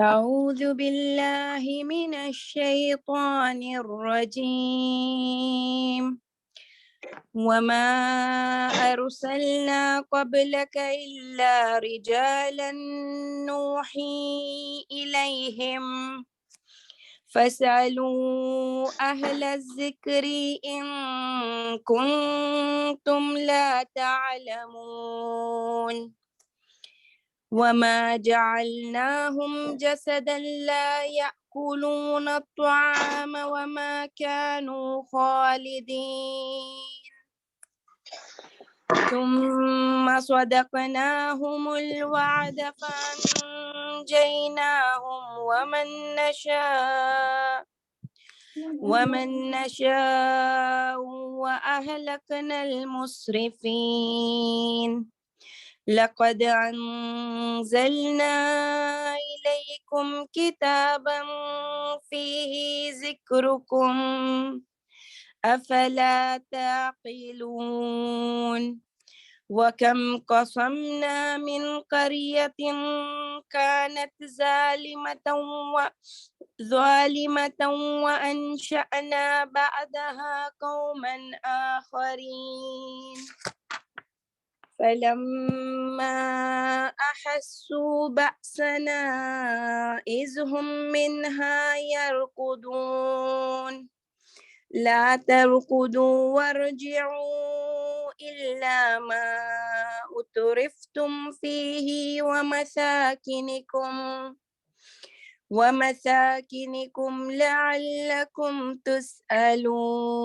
أعوذ بالله من الشيطان الرجيم وما أرسلنا قبلك إلا رجالا نوحي إليهم فاسألوا أهل الذكر إن كنتم لا تعلمون وما جعلناهم جسدا لا يأكلون الطعام وما كانوا خالدين ثم صدقناهم الوعد فأنجيناهم ومن نشاء وأهلكنا المسرفين لقد أنزلنا إليكم كتابا فيه ذكركم أفلا تعقلون وكم قصمنا من قرية كانت ظالمة وأنشأنا بعدها قوما آخرين فلما أحسوا بأسنا إذ هم منها يركضون لا تركضوا وارجعوا إلا ما أترفتم فيه ومساكنكم لعلكم تسألون.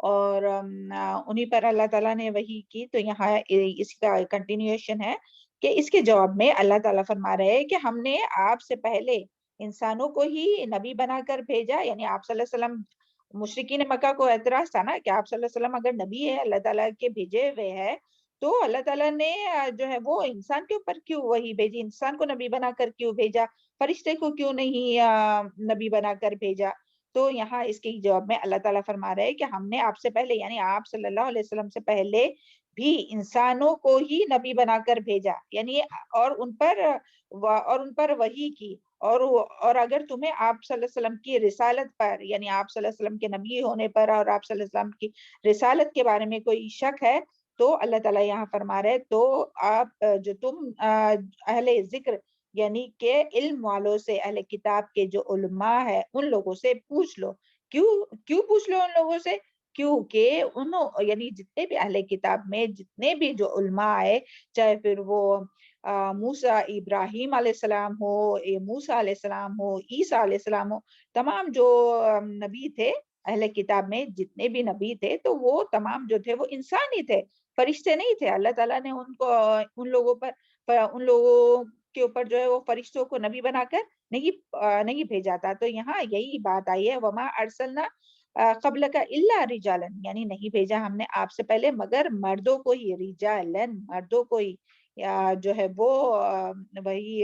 اور انہی پر اللہ تعالیٰ نے وحی کی. تو یہاں اس کا کنٹینیوشن ہے کہ اس کے جواب میں اللہ تعالیٰ فرما رہے ہیں کہ ہم نے آپ سے پہلے انسانوں کو ہی نبی بنا کر بھیجا. یعنی آپ صلی اللہ علیہ وسلم، مشرکین مکہ کو اعتراض تھا نا کہ آپ صلی اللہ علیہ وسلم اگر نبی ہے، اللہ تعالیٰ کے بھیجے ہوئے ہے، تو اللہ تعالیٰ نے جو ہے وہ انسان کے اوپر کیوں وہی بھیجی، انسان کو نبی بنا کر کیوں بھیجا، فرشتے کو کیوں نہیں نبی بنا کر بھیجا. تو یہاں اس کے جواب میں اللہ تعالیٰ فرما رہے ہیں کہ ہم نے آپ سے پہلے، یعنی آپ صلی اللہ علیہ وسلم سے پہلے بھی انسانوں کو ہی نبی بنا کر بھیجا، یعنی اور ان پر وحی کی. اور اگر تمہیں آپ صلی اللہ علیہ وسلم کی رسالت پر، یعنی آپ صلی اللہ علیہ وسلم کے نبی ہونے پر اور آپ صلی اللہ علیہ وسلم کی رسالت کے بارے میں کوئی شک ہے، تو اللہ تعالیٰ یہاں فرما رہے تو آپ جو تم اہل ذکر یعنی کہ علم والوں سے، اہل کتاب کے جو علماء ہے ان لوگوں سے پوچھ لو. کیوں پوچھ لو ان لوگوں سے؟ کیونکہ یعنی جتنے بھی اہل کتاب میں جتنے بھی جو علماء آئے، چاہے پھر وہ موسیٰ ابراہیم علیہ السلام ہو، موسیٰ علیہ السلام ہو، عیسیٰ علیہ السلام ہو، تمام جو نبی تھے اہل کتاب میں جتنے بھی نبی تھے، تو وہ تمام جو تھے وہ انسان ہی تھے، فرشتے نہیں تھے. اللہ تعالیٰ نے ان لوگوں کے اوپر جو ہے وہ فرشتوں کو نبی بنا کر نہیں بھیجا تھا. تو یہاں یہی بات آئی ہے، وما ارسلنا قبل کا الا رجالن، یعنی نہیں بھیجا ہم نے آپ سے پہلے مگر مردوں کو ہی، رجالن مردوں کو ہی جو ہے وہ وہی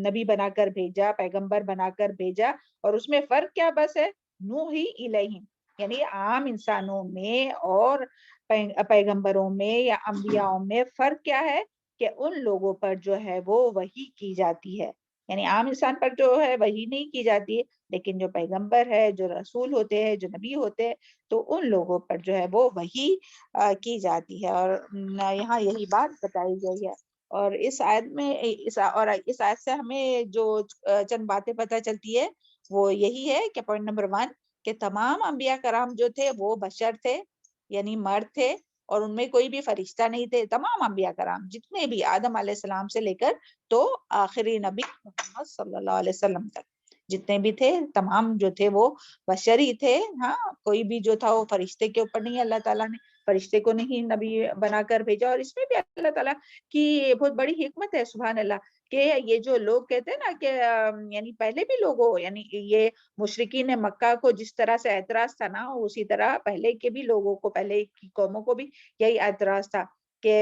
نبی بنا کر بھیجا، پیغمبر بنا کر بھیجا. اور اس میں فرق کیا بس ہے، نوحی الیہم، یعنی عام انسانوں میں اور پیغمبروں میں یا انبیاءوں میں فرق کیا ہے کہ ان لوگوں پر جو ہے وہ وحی کی جاتی ہے. یعنی عام انسان پر جو ہے وحی نہیں کی جاتی ہے، لیکن جو پیغمبر ہے، جو رسول ہوتے ہیں، جو نبی ہوتے ہیں، تو ان لوگوں پر جو ہے وہ وحی کی جاتی ہے. اور یہاں یہی بات بتائی گئی ہے. اور اس آیت سے ہمیں جو چند باتیں پتہ چلتی ہے وہ یہی ہے کہ پوائنٹ نمبر 1 کہ تمام انبیاء کرام جو تھے وہ بشر تھے، یعنی مرد تھے، اور ان میں کوئی بھی فرشتہ نہیں تھے. تمام انبیاء کرام جتنے بھی آدم علیہ السلام سے لے کر تو آخری نبی محمد صلی اللہ علیہ وسلم تک جتنے بھی تھے، تمام جو تھے وہ بشری تھے. ہاں، کوئی بھی جو تھا وہ فرشتے کے اوپر نہیں، اللہ تعالیٰ نے فرشتے کو نہیں نبی بنا کر بھیجا. اور اس میں بھی اللہ تعالیٰ کی بہت بڑی حکمت ہے، سبحان اللہ، کہ یہ جو لوگ کہتے ہیں نا کہ یعنی پہلے بھی لوگوں، یعنی یہ مشرکین مکہ کو جس طرح سے اعتراض تھا نا، اسی طرح پہلے کے بھی لوگوں کو، پہلے کی قوموں کو بھی یہی اعتراض تھا کہ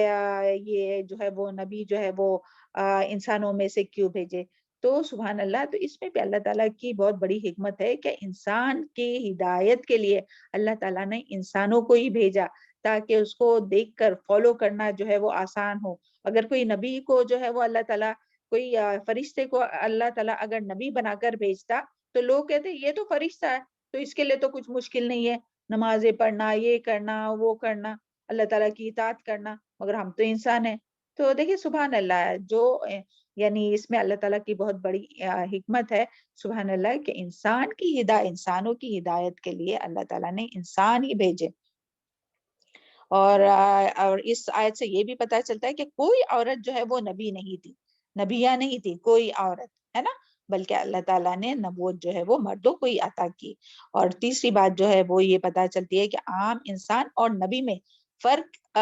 یہ جو ہے وہ نبی جو ہے وہ انسانوں میں سے کیوں بھیجے. تو سبحان اللہ، تو اس میں بھی اللہ تعالیٰ کی بہت بڑی حکمت ہے کہ انسان کی ہدایت کے لیے اللہ تعالیٰ نے انسانوں کو ہی بھیجا تاکہ اس کو دیکھ کر فالو کرنا جو ہے وہ آسان ہو. اگر کوئی نبی کو جو ہے وہ اللہ تعالیٰ، کوئی فرشتے کو اللہ تعالیٰ اگر نبی بنا کر بھیجتا تو لوگ کہتے یہ تو فرشتہ ہے، تو اس کے لیے تو کچھ مشکل نہیں ہے، نمازیں پڑھنا، یہ کرنا، وہ کرنا، اللہ تعالیٰ کی اطاعت کرنا، مگر ہم تو انسان ہیں. تو دیکھیں سبحان اللہ، جو یعنی اس میں اللہ تعالیٰ کی بہت بڑی حکمت ہے، سبحان اللہ، کہ انسانوں کی ہدایت کے لیے اللہ تعالیٰ نے انسان ہی بھیجے. اور اس آیت سے یہ بھی پتہ چلتا ہے کہ کوئی عورت جو ہے وہ نبی نہیں تھی، نبیہ نہیں تھی کوئی عورت، ہے نا، بلکہ اللہ تعالیٰ نے نبوت جو ہے وہ مردوں کو ہی عطا کی. اور تیسری بات جو ہے وہ یہ پتہ چلتی ہے کہ عام انسان اور نبی میں فرق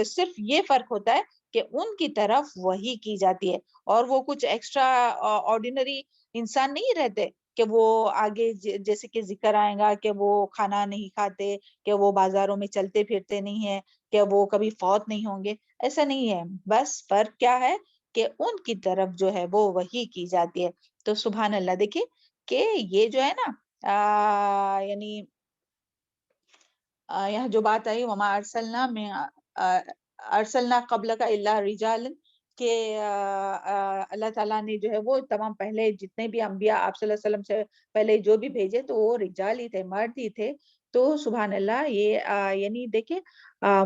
صرف یہ فرق ہوتا ہے کہ ان کی طرف وحی کی جاتی ہے، اور وہ کچھ ایکسٹرا آرڈینری انسان نہیں رہتے کہ وہ آگے جیسے کہ ذکر آئے گا کہ وہ کھانا نہیں کھاتے، کہ وہ بازاروں میں چلتے پھرتے نہیں ہیں، کہ وہ کبھی فوت نہیں ہوں گے. ایسا نہیں ہے، بس فرق کیا ہے کہ ان کی طرف جو ہے وہ وحی کی جاتی ہے. تو سبحان اللہ، دیکھیں کہ یہ جو ہے نا یعنی یہاں جو بات آئی وما ارسلنا میں ارسلنا قبل کا الا رجال، کہ اللہ تعالیٰ نے جو ہے وہ تمام پہلے جتنے بھی انبیاء آپ صلی اللہ علیہ وسلم سے پہلے جو بھی بھیجے تو وہ رجال ہی تھے، مرد ہی تھے. تو سبحان اللہ، یہ یعنی دیکھیں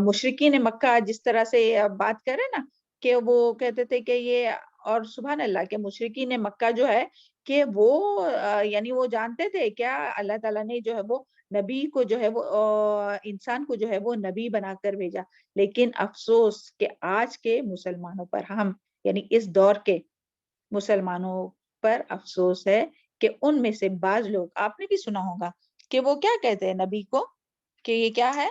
مشرکین مکہ جس طرح سے بات کرے نا کہ وہ کہتے تھے کہ یہ، اور سبحان اللہ کہ مشرکین مکہ جو ہے کہ وہ یعنی وہ جانتے تھے کیا اللہ تعالیٰ نے جو ہے وہ نبی کو جو ہے وہ انسان کو جو ہے وہ نبی بنا کر بھیجا. لیکن افسوس کہ آج کے مسلمانوں پر، ہم یعنی اس دور کے مسلمانوں پر افسوس ہے کہ ان میں سے بعض لوگ، آپ نے بھی سنا ہوگا کہ وہ کیا کہتے ہیں نبی کو کہ یہ کیا ہے؟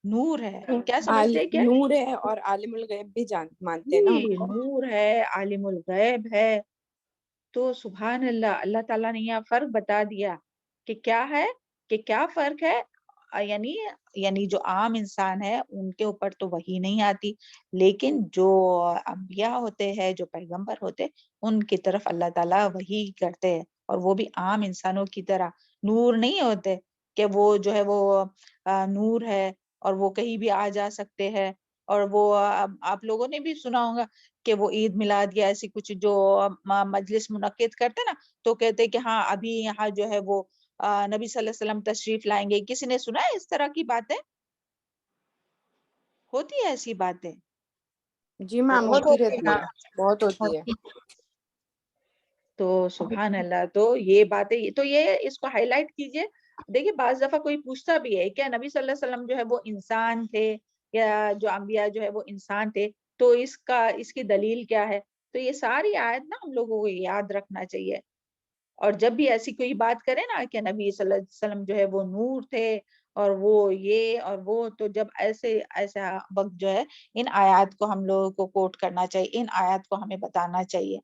نور ہے. کیا سمجھتے ہیں کیا؟ نور ہے اور عالم الغیب بھی مانتے ہیں نا ان جی کو. نور ہے، عالم الغیب ہے. تو سبحان اللہ، اللہ تعالیٰ نے یہاں فرق بتا دیا کہ کیا ہے، کہ کیا فرق ہے. یعنی جو عام انسان ہے ان کے اوپر تو وحی نہیں آتی، لیکن جو انبیاء ہوتے ہیں، جو پیغمبر ہوتے، ان کی طرف اللہ تعالیٰ وحی کرتے ہیں، اور وہ بھی عام انسانوں کی طرح نور نہیں ہوتے کہ وہ جو ہے وہ نور ہے اور وہ کہیں بھی آ جا سکتے ہیں. اور وہ آپ لوگوں نے بھی سنا ہوگا کہ وہ عید میلاد یا ایسی کچھ جو مجلس منعقد کرتے نا، تو کہتے کہ ہاں ابھی یہاں جو ہے وہ نبی صلی اللہ علیہ وسلم تشریف لائیں گے. کسی نے سنا ہے اس طرح کی باتیں؟ ہوتی ہے ایسی باتیں؟ جی میم بہت ہوتی ہوتی رہتی ہے، بہت ہوتی ہے. تو سبحان اللہ، تو یہ باتیں، تو یہ اس کو ہائی لائٹ کیجئے. دیکھیے بعض دفعہ کوئی پوچھتا بھی ہے کیا نبی صلی اللہ علیہ وسلم جو ہے وہ انسان تھے، یا جو انبیاء جو ہے وہ انسان تھے، تو اس کی دلیل کیا ہے؟ تو یہ ساری آیت نا ہم لوگوں کو یاد رکھنا چاہیے. اور جب بھی ایسی کوئی بات کرے نا کہ نبی صلی اللہ علیہ وسلم جو ہے وہ نور تھے اور وہ یہ اور وہ، تو جب ایسا وقت جو ہے ان آیات کو ہم لوگوں کو کوٹ کرنا چاہیے، ان آیات کو ہمیں بتانا چاہیے.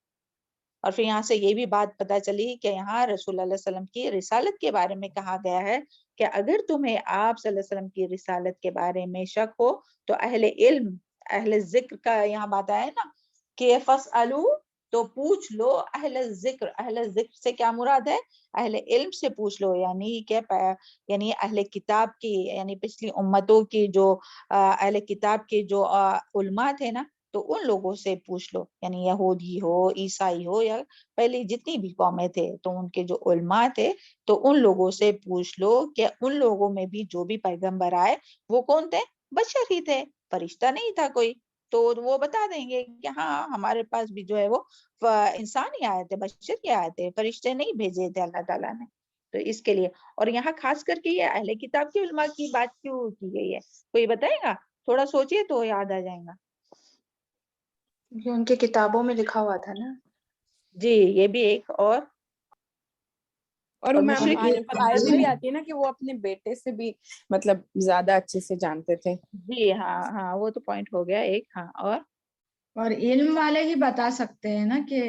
اور پھر یہاں سے یہ بھی بات پتہ چلی کہ یہاں رسول اللہ علیہ وسلم کی رسالت کے بارے میں کہا گیا ہے کہ اگر تمہیں آپ صلی اللہ علیہ وسلم کی رسالت کے بارے میں شک ہو تو اہل علم، اہل ذکر کا یہاں بات آئے نا کہ فَاسْأَلُوا، تو پوچھ لو اہل ذکر. اہل ذکر سے کیا مراد ہے؟ اہل علم سے پوچھ لو، یعنی اہل کتاب کی، یعنی پچھلی امتوں کی جو اہل کتاب کے جو علماء تھے نا، تو ان لوگوں سے پوچھ لو. یعنی یہودی ہو، عیسائی ہو، یا پہلے جتنی بھی قومیں تھے، تو ان کے جو علماء تھے تو ان لوگوں سے پوچھ لو کہ ان لوگوں میں بھی جو بھی پیغمبر آئے وہ کون تھے؟ بشر ہی تھے، فرشتہ نہیں تھا کوئی. تو وہ بتا دیں گے کہ ہاں ہمارے پاس بھی جو ہے وہ انسان ہی آئے تھے، بشر ہی آئے تھے، فرشتے نہیں بھیجے تھے اللہ تعالیٰ نے. تو اس کے لیے، اور یہاں خاص کر کے یہ اہل کتاب کے علماء کی بات کیوں کی گئی ہے؟ کوئی بتائے گا؟ تھوڑا سوچئے تو یاد آ جائے گا. یہ ان کی کتابوں میں لکھا ہوا تھا نا. جی یہ بھی ایک. اور میم مشرقین پر آیت میں بھی آتی ہے نا کہ وہ اپنے بیٹے سے بھی مطلب زیادہ اچھے سے جانتے تھے. جی ہاں ہاں، وہ تو پوائنٹ ہو گیا ایک. ہاں اور علم والے ہی بتا سکتے ہیں نا کہ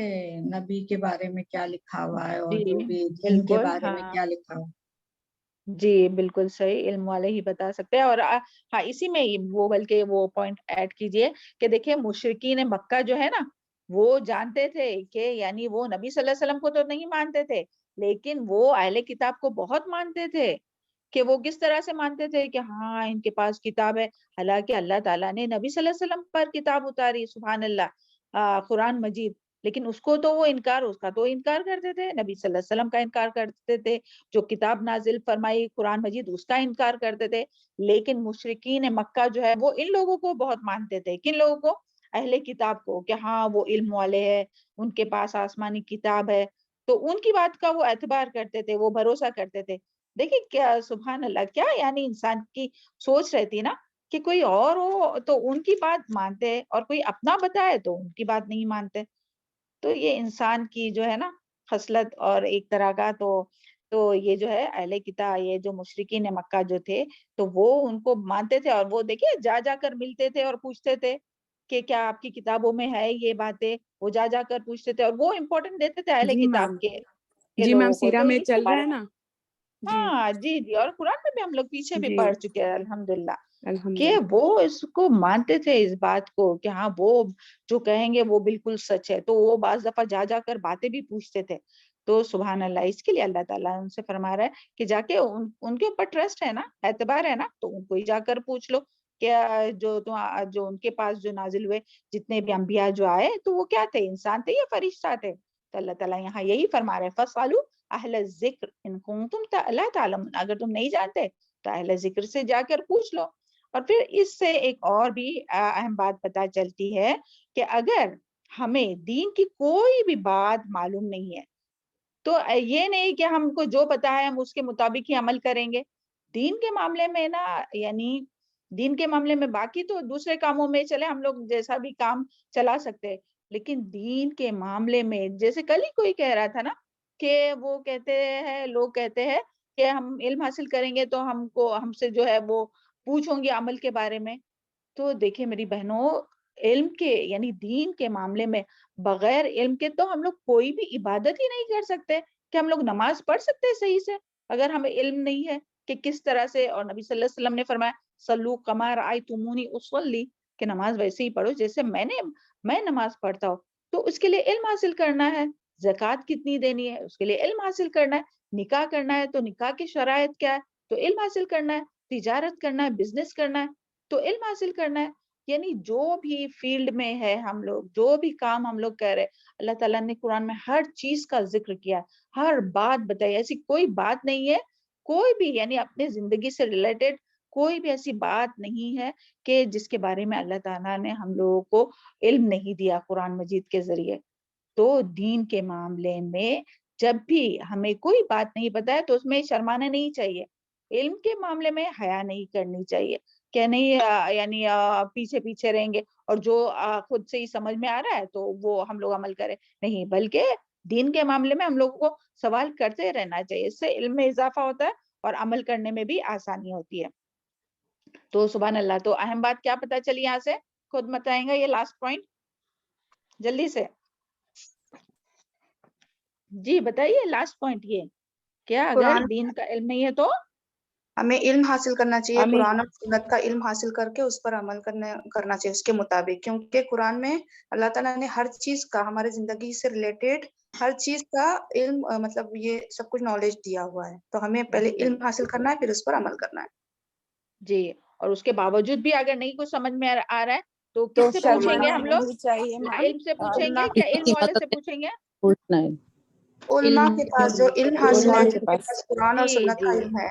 نبی کے بارے میں کیا لکھا ہوا ہے اور جی جو بھی دین کے بالکل. بارے میں ہاں کیا لکھا ہوا ہے. جی بالکل صحیح، علم والے ہی بتا سکتے ہیں. اور ہاں اسی میں وہ بلکہ وہ پوائنٹ ایڈ کیجئے کہ دیکھیں مشرکین مکہ جو ہے نا، وہ جانتے تھے کہ یعنی وہ نبی صلی اللہ علیہ وسلم کو تو نہیں مانتے تھے، لیکن وہ اہل کتاب کو بہت مانتے تھے. کہ وہ کس طرح سے مانتے تھے کہ ہاں ان کے پاس کتاب ہے، حالانکہ اللہ تعالیٰ نے نبی صلی اللہ علیہ وسلم پر کتاب اتاری، سبحان اللہ، قرآن مجید، لیکن اس کو تو وہ اس کا تو انکار کرتے تھے. نبی صلی اللہ علیہ وسلم کا انکار کرتے تھے، جو کتاب نازل فرمائی قرآن مجید اس کا انکار کرتے تھے. لیکن مشرکین مکہ جو ہے وہ ان لوگوں کو بہت مانتے تھے. کن لوگوں کو؟ اہل کتاب کو، کہ ہاں وہ علم والے ہیں، ان کے پاس آسمانی کتاب ہے، تو ان کی بات کا وہ اعتبار کرتے تھے، وہ بھروسہ کرتے تھے. دیکھیں کیا سبحان اللہ، کیا یعنی انسان کی سوچ رہتی نا کہ کوئی اور ہو تو ان کی بات مانتے ہیں، اور کوئی اپنا بتائے تو ان کی بات نہیں مانتے. تو یہ انسان کی جو ہے نا خصلت اور ایک طرح کا تو یہ جو ہے اہل کتاب، یہ جو مشرکین مکہ جو تھے تو وہ ان کو مانتے تھے. اور وہ دیکھیے جا جا کر ملتے تھے اور پوچھتے تھے کہ کیا آپ کی کتابوں میں ہے یہ باتیں. وہ جا جا کر پوچھتے تھے اور وہ امپورٹنٹ دیتے تھے اہل جی کتاب میم، کے جی میم لوگوں کو. سیرہ تو میں اس کے چل رہا بارے ہے میں نا. جی ہاں جی جی، اور قرآن میں بھی ہم لوگ پیچھے بھی جی پڑھ چکے ہیں الحمدللہ کہ الحمدللہ. وہ اس کو مانتے تھے، اس بات کو کہ ہاں وہ جو کہیں گے وہ بالکل سچ ہے. تو وہ بعض دفعہ جا جا کر باتیں بھی پوچھتے تھے. تو سبحان اللہ، اس کے لیے اللہ تعالیٰ ان سے فرما رہا ہے کہ جا کے ان کے اوپر ٹرسٹ ہے نا، اعتبار ہے نا، تو ان کو ہی جا کر پوچھ لو کہ جو ان کے پاس جو نازل ہوئے جتنے بھی انبیاء جو آئے تو وہ کیا تھے؟ انسان تھے یا فرشتہ تھے؟ تو اللہ تعالیٰ یہاں یہی فرما رہے ہیں فَاسْأَلُوا اہل ذکر ان کنتم لا تعلمون، اگر تم نہیں جانتے تو اہل ذکر سے جا کر پوچھ لو. اور پھر اس سے ایک اور بھی اہم بات پتہ چلتی ہے کہ اگر ہمیں دین کی کوئی بھی بات معلوم نہیں ہے تو یہ نہیں کہ ہم کو جو پتا ہے ہم اس کے مطابق ہی عمل کریں گے. دین کے معاملے میں نا، یعنی دین کے معاملے میں باقی تو دوسرے کاموں میں چلے ہم لوگ جیسا بھی کام چلا سکتے ہیں، لیکن دین کے معاملے میں جیسے کل ہی کوئی کہہ رہا تھا نا کہ وہ کہتے ہیں، لوگ کہتے ہیں کہ ہم علم حاصل کریں گے تو ہم سے جو ہے وہ پوچھوں گے عمل کے بارے میں. تو دیکھیں میری بہنوں، علم کے یعنی دین کے معاملے میں بغیر علم کے تو ہم لوگ کوئی بھی عبادت ہی نہیں کر سکتے. کہ ہم لوگ نماز پڑھ سکتے ہیں صحیح سے اگر ہمیں علم نہیں ہے کہ کس طرح سے. اور نبی صلی اللہ علیہ وسلم نے فرمایا صلو کما رأیتمونی اصلی، کہ نماز ویسے ہی پڑھو جیسے میں نماز پڑھتا ہوں. تو اس کے لیے علم حاصل کرنا ہے. زکوٰۃ کتنی دینی ہے اس کے لیے علم حاصل کرنا ہے. نکاح کرنا ہے تو نکاح کی شرائط کیا ہے تو علم حاصل کرنا ہے. تجارت کرنا ہے، بزنس کرنا ہے تو علم حاصل کرنا ہے. یعنی جو بھی فیلڈ میں ہے ہم لوگ، جو بھی کام ہم لوگ کر رہے، اللہ تعالیٰ نے قرآن میں ہر چیز کا ذکر کیا، ہر بات بتائی. ایسی کوئی بات نہیں ہے، کوئی بھی یعنی اپنے زندگی سے ریلیٹڈ کوئی بھی ایسی بات نہیں ہے کہ جس کے بارے میں اللہ تعالیٰ نے ہم لوگوں کو علم نہیں دیا قرآن مجید کے ذریعے. تو دین کے معاملے میں جب بھی ہمیں کوئی بات نہیں پتہ ہے تو اس میں شرمانا نہیں چاہیے. علم کے معاملے میں حیا نہیں کرنی چاہیے کہ نہیں یعنی پیچھے پیچھے رہیں گے اور جو خود سے ہی سمجھ میں آ رہا ہے تو وہ ہم لوگ عمل کریں. نہیں، بلکہ دین کے معاملے میں ہم لوگوں کو سوال کرتے رہنا چاہیے. اس سے علم میں اضافہ ہوتا ہے اور عمل کرنے میں بھی آسانی ہوتی ہے. تو سبحان اللہ. تو اہم بات کیا پتہ چلی یہاں سے؟ خود بتائیں گا یہ لاسٹ پوائنٹ جلدی سے. جی بتائیے لاسٹ پوائنٹ یہ کیا اگر قرآن دین کا علم نہیں ہے تو ہمیں علم حاصل کرنا چاہیے، ہمیں قرآن اور سنت کا علم حاصل کر کے اس پر عمل کرنا چاہیے اس کے مطابق. کیونکہ قرآن میں اللہ تعالیٰ نے ہر چیز کا، ہمارے زندگی سے ریلیٹڈ ہر چیز کا علم مطلب یہ سب کچھ نالج دیا ہوا ہے. تو ہمیں پہلے جی علم حاصل کرنا ہے، پھر اس پر عمل کرنا ہے. جی. اور اس کے باوجود بھی اگر نہیں کچھ سمجھ میں آ رہا ہے تو تو کس سے پوچھیں گے شرمانا ہم لوگ؟ نہیں چاہیے میم. علم سے پوچھیں گے علماء کیا علم والے سے پوچھیں گے؟ پوچھنا ہے علماء کے پاس جو علم حاصل ہے، علماء کے جن کے پاس. پاس قرآن اور جی سنت کا جی علم ہے.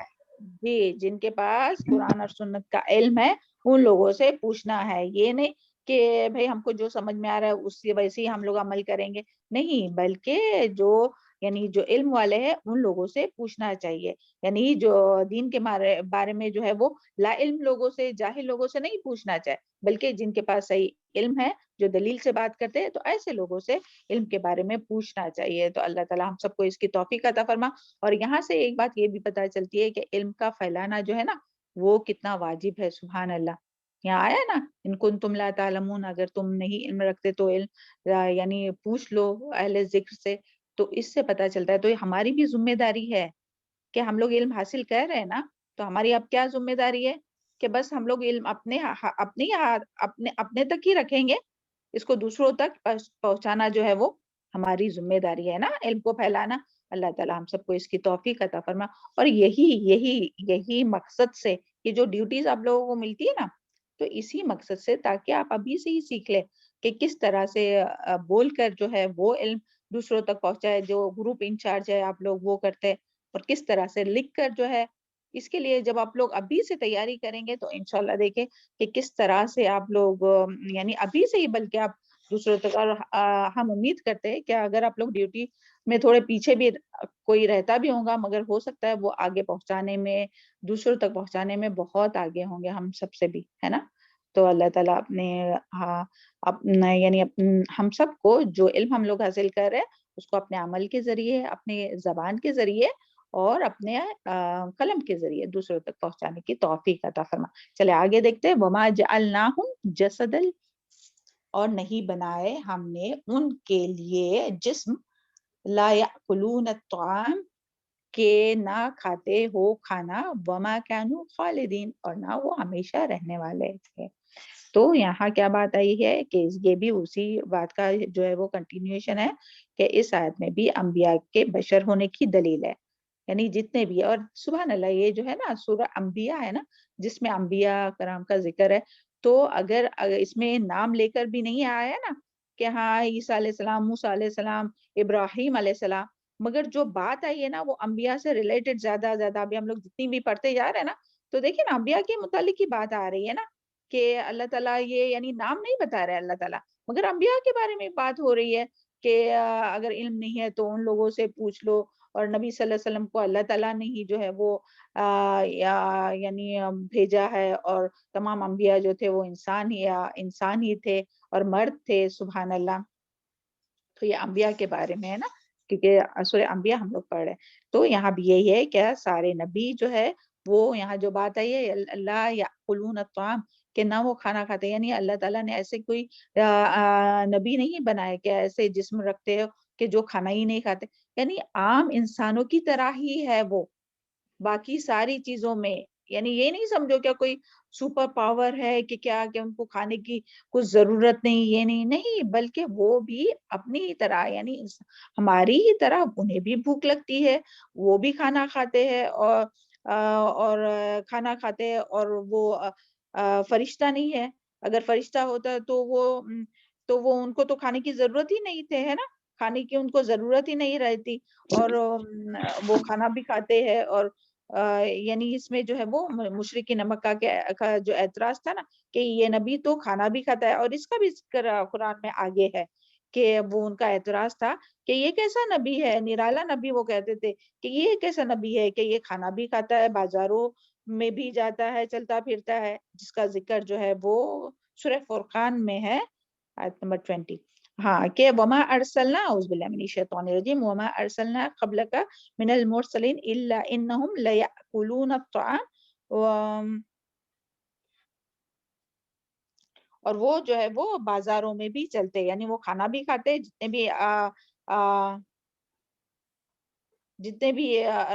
جی جن کے پاس قرآن اور سنت کا علم ہے ان لوگوں سے پوچھنا ہے. یہ نہیں کہ بھئی ہم کو جو سمجھ میں آ رہا ہے اس سے ویسے ہی ہم لوگ عمل کریں گے. نہیں، بلکہ جو علم والے ہیں ان لوگوں سے پوچھنا چاہیے. یعنی جو دین کے بارے میں جو ہے وہ لا علم لوگوں سے، جاہل لوگوں سے نہیں پوچھنا چاہیے، بلکہ جن کے پاس صحیح علم ہے، جو دلیل سے بات کرتے ہیں، تو ایسے لوگوں سے علم کے بارے میں پوچھنا چاہیے. تو اللہ تعالیٰ ہم سب کو اس کی توفیق عطا فرما. اور یہاں سے ایک بات یہ بھی پتہ چلتی ہے کہ علم کا پھیلانا جو ہے نا وہ کتنا واجب ہے. سبحان اللہ. یہاں آیا نا ان کنتم لا تعلمون، اگر تم نہیں علم رکھتے تو علم یعنی پوچھ لو اہل ذکر سے. تو اس سے پتہ چلتا ہے تو یہ ہماری بھی ذمہ داری ہے کہ ہم لوگ علم حاصل کر رہے ہیں نا، تو ہماری اب کیا ذمہ داری ہے کہ بس ہم لوگ علم اپنے تک ہی رکھیں گے. اس کو دوسروں تک پہنچانا جو ہے وہ ہماری ذمہ داری ہے نا، علم کو پھیلانا. اللہ تعالیٰ ہم سب کو اس کی توفیق عطا فرما. اور یہی مقصد سے یہ جو ڈیوٹیز آپ لوگوں کو ملتی ہے نا، تو اسی مقصد سے تاکہ آپ ابھی سے ہی سیکھ لیں کہ کس طرح سے بول کر جو ہے وہ علم دوسروں تک پہنچائے. جو گروپ انچارج ہے آپ لوگ وہ کرتے، اور کس طرح سے لکھ کر جو ہے. اس کے لیے جب آپ لوگ ابھی سے تیاری کریں گے تو انشاءاللہ دیکھیں کہ کس طرح سے آپ لوگ یعنی ابھی سے ہی بلکہ آپ دوسروں تک. اور ہم امید کرتے ہیں کہ اگر آپ لوگ ڈیوٹی میں تھوڑے پیچھے بھی کوئی رہتا بھی ہوگا، مگر ہو سکتا ہے وہ آگے پہنچانے میں، دوسروں تک پہنچانے میں بہت آگے ہوں گے ہم سب سے بھی، ہے نا. تو اللہ تعالیٰ اپنے یعنی ہم سب کو جو علم ہم لوگ حاصل کر رہے ہیں اس کو اپنے عمل کے ذریعے، اپنے زبان کے ذریعے اور اپنے قلم کے ذریعے دوسروں تک پہنچانے کی توفیق عطا فرما. چلے آگے دیکھتے ہیں. وما جعلناہم جسدا، اور نہیں بنائے ہم نے ان کے لیے جسم، لا یأکلون الطعام، کہ نہ کھاتے ہو کھانا، وما کانوا خالدین، اور نہ وہ ہمیشہ رہنے والے تھے. تو یہاں کیا بات آئی ہے کہ یہ بھی اسی بات کا جو ہے وہ کنٹینیوشن ہے کہ اس آیت میں بھی انبیاء کے بشر ہونے کی دلیل ہے. یعنی جتنے بھی، اور سبحان اللہ یہ جو ہے نا سورہ انبیاء ہے نا جس میں انبیاء کرام کا ذکر ہے، تو اگر اس میں نام لے کر بھی نہیں آیا ہے نا کہ ہاں عیسیٰ علیہ السلام، موسیٰ علیہ السلام، ابراہیم علیہ السلام، مگر جو بات آئی ہے نا وہ انبیاء سے ریلیٹڈ زیادہ ابھی ہم لوگ جتنی بھی پڑھتے جا رہے ہیں نا تو دیکھیں نا انبیاء کے متعلق ہی بات آ رہی ہے نا کہ اللہ تعالیٰ یہ یعنی نام نہیں بتا رہے اللہ تعالیٰ، مگر انبیاء کے بارے میں بات ہو رہی ہے کہ اگر علم نہیں ہے تو ان لوگوں سے پوچھ لو. اور نبی صلی اللہ علیہ وسلم کو اللہ تعالیٰ نے ہی جو ہے وہ یعنی بھیجا ہے، اور تمام انبیاء جو تھے وہ انسان ہی تھے اور مرد تھے. سبحان اللہ. تو یہ انبیاء کے بارے میں ہے نا کیونکہ سورہ انبیاء ہم لوگ پڑھ رہے ہیں. تو یہاں بھی یہی ہے کہ سارے نبی جو ہے وہ یہاں جو بات آئی ہے اللہ یاکلون الطعام کہ نہ وہ کھانا کھاتے، یعنی اللہ تعالیٰ نے ایسے کوئی نبی نہیں بنائے کہ ایسے جسم رکھتے ہو کہ جو کھانا ہی نہیں کھاتے، یعنی عام انسانوں کی طرح ہی ہے وہ باقی ساری چیزوں میں. یعنی یہ نہیں سمجھو کیا کوئی سپر پاور ہے کہ کیا کہ ان کو کھانے کی کچھ ضرورت نہیں، یہ نہیں بلکہ وہ بھی اپنی ہی طرح یعنی ہماری ہی طرح انہیں بھی بھوک لگتی ہے، وہ بھی کھانا کھاتے ہیں اور کھانا کھاتے ہیں، اور وہ فرشتہ نہیں ہے. اگر فرشتہ ہوتا تو وہ ان کو تو کھانے کی ضرورت ہی نہیں تھے، ہے نا، کھانے کی ان کو ضرورت ہی نہیں رہتی، اور وہ کھانا بھی کھاتے ہیں. اور یعنی اس میں جو ہے وہ مشرکین مکہ کا جو اعتراض تھا نا کہ یہ نبی تو کھانا بھی کھاتا ہے، اور اس کا بھی ذکر قرآن میں آگے ہے کہ وہ ان کا اعتراض تھا کہ یہ کیسا نبی ہے، نرالا نبی وہ کہتے تھے کہ یہ کیسا نبی ہے کہ یہ کھانا بھی کھاتا ہے، بازاروں میں بھی جاتا ہے، چلتا پھرتا ہے، جس کا ذکر جو ہے وہ سورہ فرقان میں ہے آیت نمبر 20. ہاں کہ وما ارسلنا اعوذ باللہ من الشیطان الرجیم وما ارسلنا قبلک من المرسلین الا انہم لیأکلون الطعام، اور وہ جو ہے وہ بازاروں میں بھی چلتے، یعنی وہ کھانا بھی کھاتے، جتنے بھی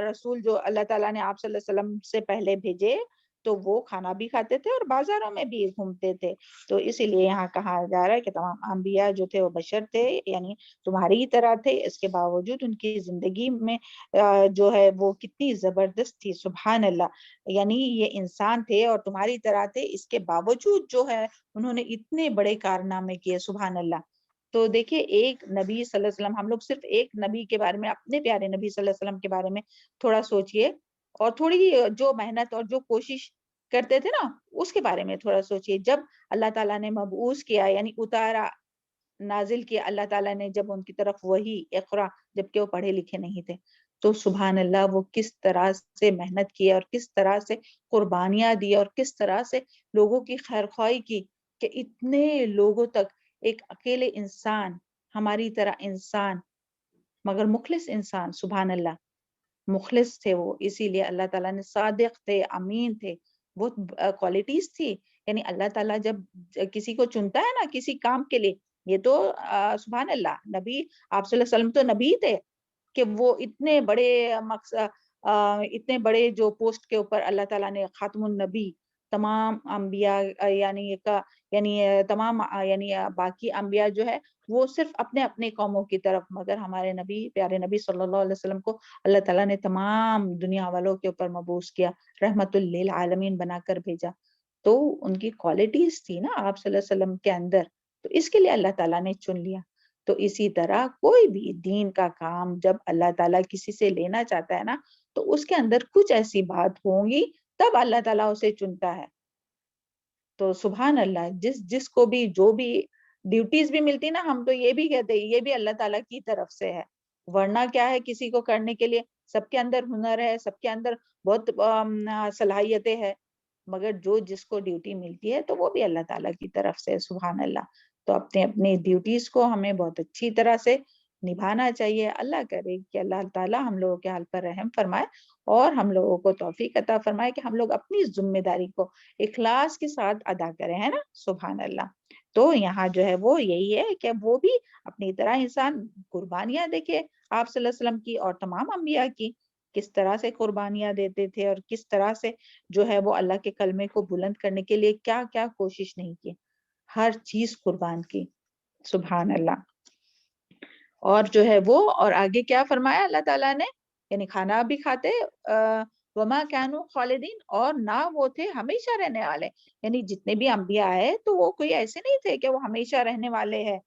رسول جو اللہ تعالیٰ نے آپ صلی اللہ علیہ وسلم سے پہلے بھیجے تو وہ کھانا بھی کھاتے تھے اور بازاروں میں بھی گھومتے تھے. تو اسی لیے یہاں کہا جا رہا ہے کہ تمام انبیاء جو تھے وہ بشر تھے، یعنی تمہاری ہی طرح تھے، اس کے باوجود ان کی زندگی میں جو ہے وہ کتنی زبردست تھی. سبحان اللہ، یعنی یہ انسان تھے اور تمہاری طرح تھے، اس کے باوجود جو ہے انہوں نے اتنے بڑے کارنامے کیے. سبحان اللہ. تو دیکھیں ایک نبی صلی اللہ علیہ وسلم، ہم لوگ صرف ایک نبی کے بارے میں، اپنے پیارے نبی صلی اللہ علیہ وسلم کے بارے میں تھوڑا سوچئے، اور تھوڑی جو محنت اور جو کوشش کرتے تھے نا اس کے بارے میں تھوڑا سوچئے. جب اللہ تعالیٰ نے مبعوث کیا یعنی اتارا، نازل کیا اللہ تعالیٰ نے جب ان کی طرف وحی اقرا، جبکہ وہ پڑھے لکھے نہیں تھے، تو سبحان اللہ وہ کس طرح سے محنت کی اور کس طرح سے قربانیاں دی اور کس طرح سے لوگوں کی خیرخواہی کی کہ اتنے لوگوں تک ایک اکیلے انسان، ہماری طرح انسان مگر مخلص انسان. سبحان اللہ، مخلص تھے وہ، اسی لیے اللہ تعالیٰ نے صادق تھے، امین تھے، بہت کوالٹیز تھی. یعنی اللہ تعالیٰ جب کسی کو چنتا ہے نا کسی کام کے لیے، یہ تو سبحان اللہ، نبی آپ صلی اللہ علیہ وسلم تو نبی تھے کہ وہ اتنے بڑے مقصد، اتنے بڑے جو پوسٹ کے اوپر اللہ تعالیٰ نے خاتم النبی، تمام انبیاء یعنی تمام یعنی باقی انبیاء جو ہے وہ صرف اپنے اپنے قوموں کی طرف، مگر ہمارے نبی پیارے نبی صلی اللہ علیہ وسلم کو اللہ تعالیٰ نے تمام دنیا والوں کے اوپر مبعوث کیا، رحمت للعالمین بنا کر بھیجا. تو ان کی کوالٹیز تھی نا آپ صلی اللہ علیہ وسلم کے اندر، تو اس کے لیے اللہ تعالیٰ نے چن لیا. تو اسی طرح کوئی بھی دین کا کام جب اللہ تعالیٰ کسی سے لینا چاہتا ہے نا تو اس کے اندر کچھ ایسی بات ہوں گی تب اللہ تعالیٰ اسے چنتا ہے. تو سبحان اللہ، جس کو بھی جو بھی ڈیوٹیز بھی ملتی نا، ہم تو یہ بھی کہتے ہیں یہ بھی اللہ تعالیٰ کی طرف سے ہے، ورنہ کیا ہے کسی کو کرنے کے لیے سب کے اندر ہنر ہے، سب کے اندر بہت صلاحیتیں ہیں، مگر جو جس کو ڈیوٹی ملتی ہے تو وہ بھی اللہ تعالیٰ کی طرف سے. سبحان اللہ. تو اپنی ڈیوٹیز کو ہمیں بہت اچھی طرح سے نبھانا چاہیے. اللہ کرے کہ اللہ تعالیٰ ہم لوگوں کے حال پر رحم فرمائے اور ہم لوگوں کو توفیق عطا فرمائے کہ ہم لوگ اپنی ذمہ داری کو اخلاص کے ساتھ ادا کریں، ہے نا. سبحان اللہ. تو یہاں جو ہے وہ یہی ہے کہ وہ بھی اپنی طرح انسان قربانیاں دیکھے آپ صلی اللہ علیہ وسلم کی اور تمام انبیاء کی، کس طرح سے قربانیاں دیتے تھے اور کس طرح سے جو ہے وہ اللہ کے کلمے کو بلند کرنے کے لیے کیا کیا کوشش نہیں کی، ہر چیز قربان کی. سبحان اللہ. اور جو ہے وہ اور آگے کیا فرمایا اللہ تعالیٰ نے، یعنی کھانا بھی کھاتے، وما کانوا خالدین، اور نہ وہ تھے ہمیشہ رہنے والے. یعنی جتنے بھی انبیاء آئے تو وہ کوئی ایسے نہیں تھے کہ وہ ہمیشہ رہنے والے ہیں،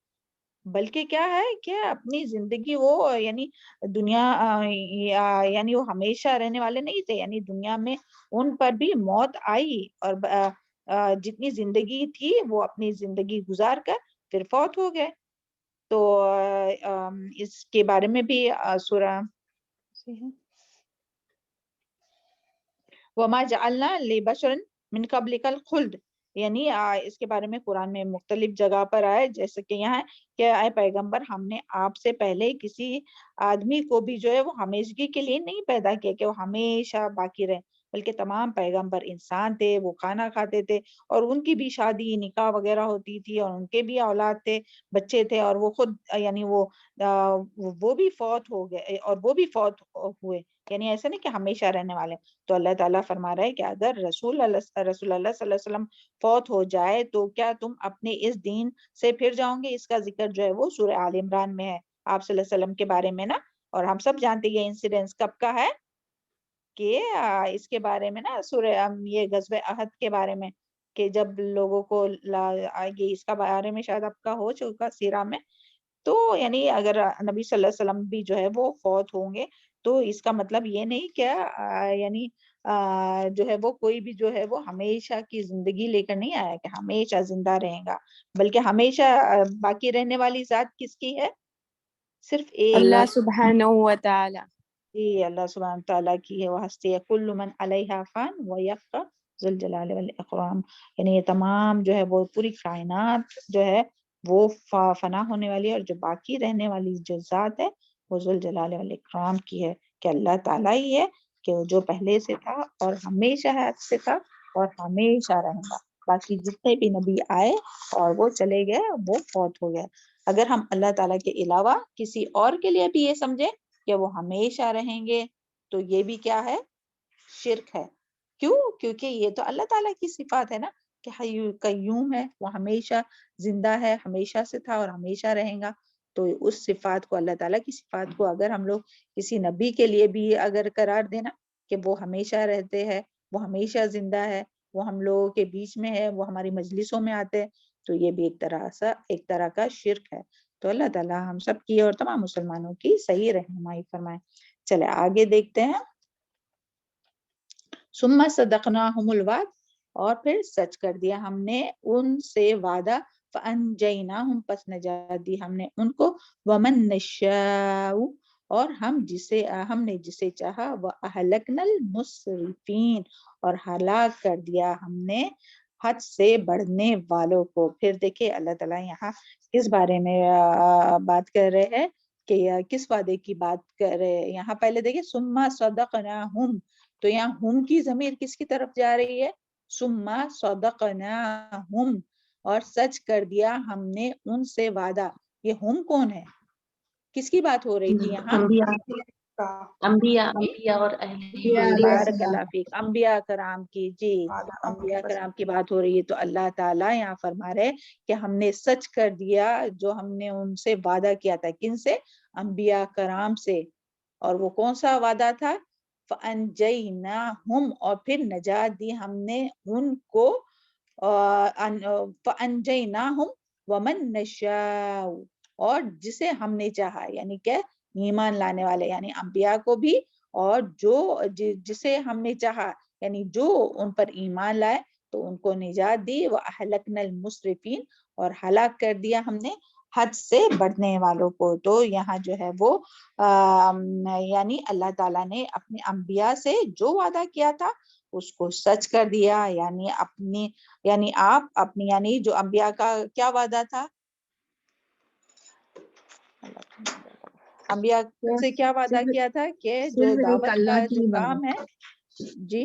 بلکہ کیا ہے کہ اپنی زندگی وہ یعنی دنیا یعنی وہ ہمیشہ رہنے والے نہیں تھے، یعنی دنیا میں ان پر بھی موت آئی اور جتنی زندگی تھی وہ اپنی زندگی گزار کر پھر فوت ہو گئے. تو اس کے بارے میں بھی سورہ وَمَا جَعَلْنَا لِبَشَرٍ مِّن قَبْلِكَ الْخُلْدَ، یعنی اس کے بارے میں قرآن میں مختلف جگہ پر آئے، جیسے کہ یہاں کہ اے پیغمبر ہم نے آپ سے پہلے کسی آدمی کو بھی جو ہے وہ ہمیشگی کے لیے نہیں پیدا کیا کہ وہ ہمیشہ باقی رہے، بلکہ تمام پیغمبر انسان تھے، وہ کھانا کھاتے تھے اور ان کی بھی شادی نکاح وغیرہ ہوتی تھی اور ان کے بھی اولاد تھے، بچے تھے، اور وہ خود یعنی وہ بھی فوت ہو گئے اور وہ بھی فوت ہوئے، یعنی ایسا نہیں کہ ہمیشہ رہنے والے۔ تو اللہ تعالیٰ فرما رہا ہے کہ اگر رسول اللہ صلی اللہ علیہ وسلم فوت ہو جائے تو کیا تم اپنے اس دین سے پھر جاؤں گے؟ اس کا ذکر جو ہے وہ سورہ آل عمران میں ہے آپ صلی اللہ علیہ وسلم کے بارے میں نا، اور ہم سب جانتے ہیں یہ انسیڈنس کب کا ہے کہ اس کے بارے میں نا سورہ یہ غزوہ احد کے بارے میں، کہ جب لوگوں کو یہ اس کا بارے میں شاید آپ کا ہو چکا سیرہ میں، تو یعنی اگر نبی صلی اللہ علیہ وسلم بھی جو ہے وہ فوت ہوں گے تو اس کا مطلب یہ نہیں کہ یعنی جو ہے وہ کوئی بھی جو ہے وہ ہمیشہ کی زندگی لے کر نہیں آیا کہ ہمیشہ زندہ رہے گا، بلکہ ہمیشہ باقی رہنے والی ذات کس کی ہے؟ صرف ایک اللہ سبحانہ و تعالی، جی اللہ سبحانہ تعالیٰ کی ہے، وہ ہستی ہے، کل من علیہا فان ویبقی ذو الجلال والاکرام، یعنی یہ تمام جو ہے وہ پوری کائنات جو ہے وہ فنا ہونے والی ہے، اور جو باقی رہنے والی جو ذات ہے وہ ذو الجلال والاکرام کی ہے، کہ اللہ تعالیٰ ہی ہے کہ جو پہلے سے تھا اور ہمیشہ حد سے تھا اور ہمیشہ رہے گا، باقی جتنے بھی نبی آئے اور وہ چلے گئے وہ فوت ہو گئے۔ اگر ہم اللہ تعالیٰ کے علاوہ کسی اور کے لیے بھی یہ سمجھیں کہ وہ ہمیشہ رہیں گے تو یہ بھی کیا ہے؟ شرک ہے۔ کیوں؟ کیونکہ یہ تو اللہ تعالیٰ کی صفات ہے نا کہ حی قیوم ہے، وہ ہمیشہ زندہ ہے، ہمیشہ سے تھا اور ہمیشہ رہے گا، تو اس صفات کو، اللہ تعالیٰ کی صفات کو اگر ہم لوگ کسی نبی کے لیے بھی اگر قرار دینا کہ وہ ہمیشہ رہتے ہیں، وہ ہمیشہ زندہ ہے، وہ ہم لوگوں کے بیچ میں ہے، وہ ہماری مجلسوں میں آتے ہیں، تو یہ بھی ایک طرح کا شرک ہے۔ تو اللہ تعالیٰ ہم سب کی اور تمام مسلمانوں کی صحیح رہنمائی فرمائے۔ چلے آگے دیکھتے ہیں۔ ثم صدقناہم الوعد، اور پھر سچ کر دیا ہم نے ان سے وعدہ، فانجیناہم، پس نجات دی ہم نے ان کو، ومن نشاء، اور ہم نے جسے چاہا، واہلکنا المسرفین، اور ہلاک کر دیا ہم نے حد سے بڑھنے والوں کو۔ پھر دیکھیں اللہ تعالیٰ یہاں کس بارے میں بات کر رہے ہیں کہ کس وعدے کی بات کر رہے ہیں یہاں؟ پہلے دیکھیں ثم صدقناہم، تو یہاں ہم کی ضمیر کس کی طرف جا رہی ہے؟ ثم صدقناہم، اور سچ کر دیا ہم نے ان سے وعدہ۔ یہ ہم کون ہے؟ کس کی بات ہو رہی تھی یہاں؟ انبیاء اور اہل بارک اللہ فیک، انبیاء کرام کی، جی انبیاء کرام کی بات ہو رہی ہے۔ تو اللہ تعالیٰ یہاں فرما رہے کہ ہم نے سچ کر دیا جو ہم نے ان سے وعدہ کیا تھا، کن سے؟ انبیاء کرام سے، اور وہ کون سا وعدہ تھا؟ فَأَنْجَيْنَاهُمْ، اور پھر نجات دی ہم نے ان کو، فَأَنْجَيْنَاهُمْ وَمَنْ نَشَاءُ، اور جسے ہم نے چاہا، یعنی کہ ایمان لانے والے یعنی انبیاء کو بھی، اور جسے ہم نے چاہا یعنی جو ان پر ایمان لائے تو ان کو نجات دی، وَأَحْلَقْنَا الْمُسْرِفِينَ، اور ہلاک کر دیا ہم نے حد سے بڑھنے والوں کو۔ تو یہاں جو ہے وہ یعنی اللہ تعالیٰ نے اپنے انبیاء سے جو وعدہ کیا تھا اس کو سچ کر دیا، یعنی آپ اپنی یعنی جو انبیاء کا کیا وعدہ تھا؟ انبیاء سے کیا وعدہ کیا تھا کہ جو دعوت کا جو کام ہے، جی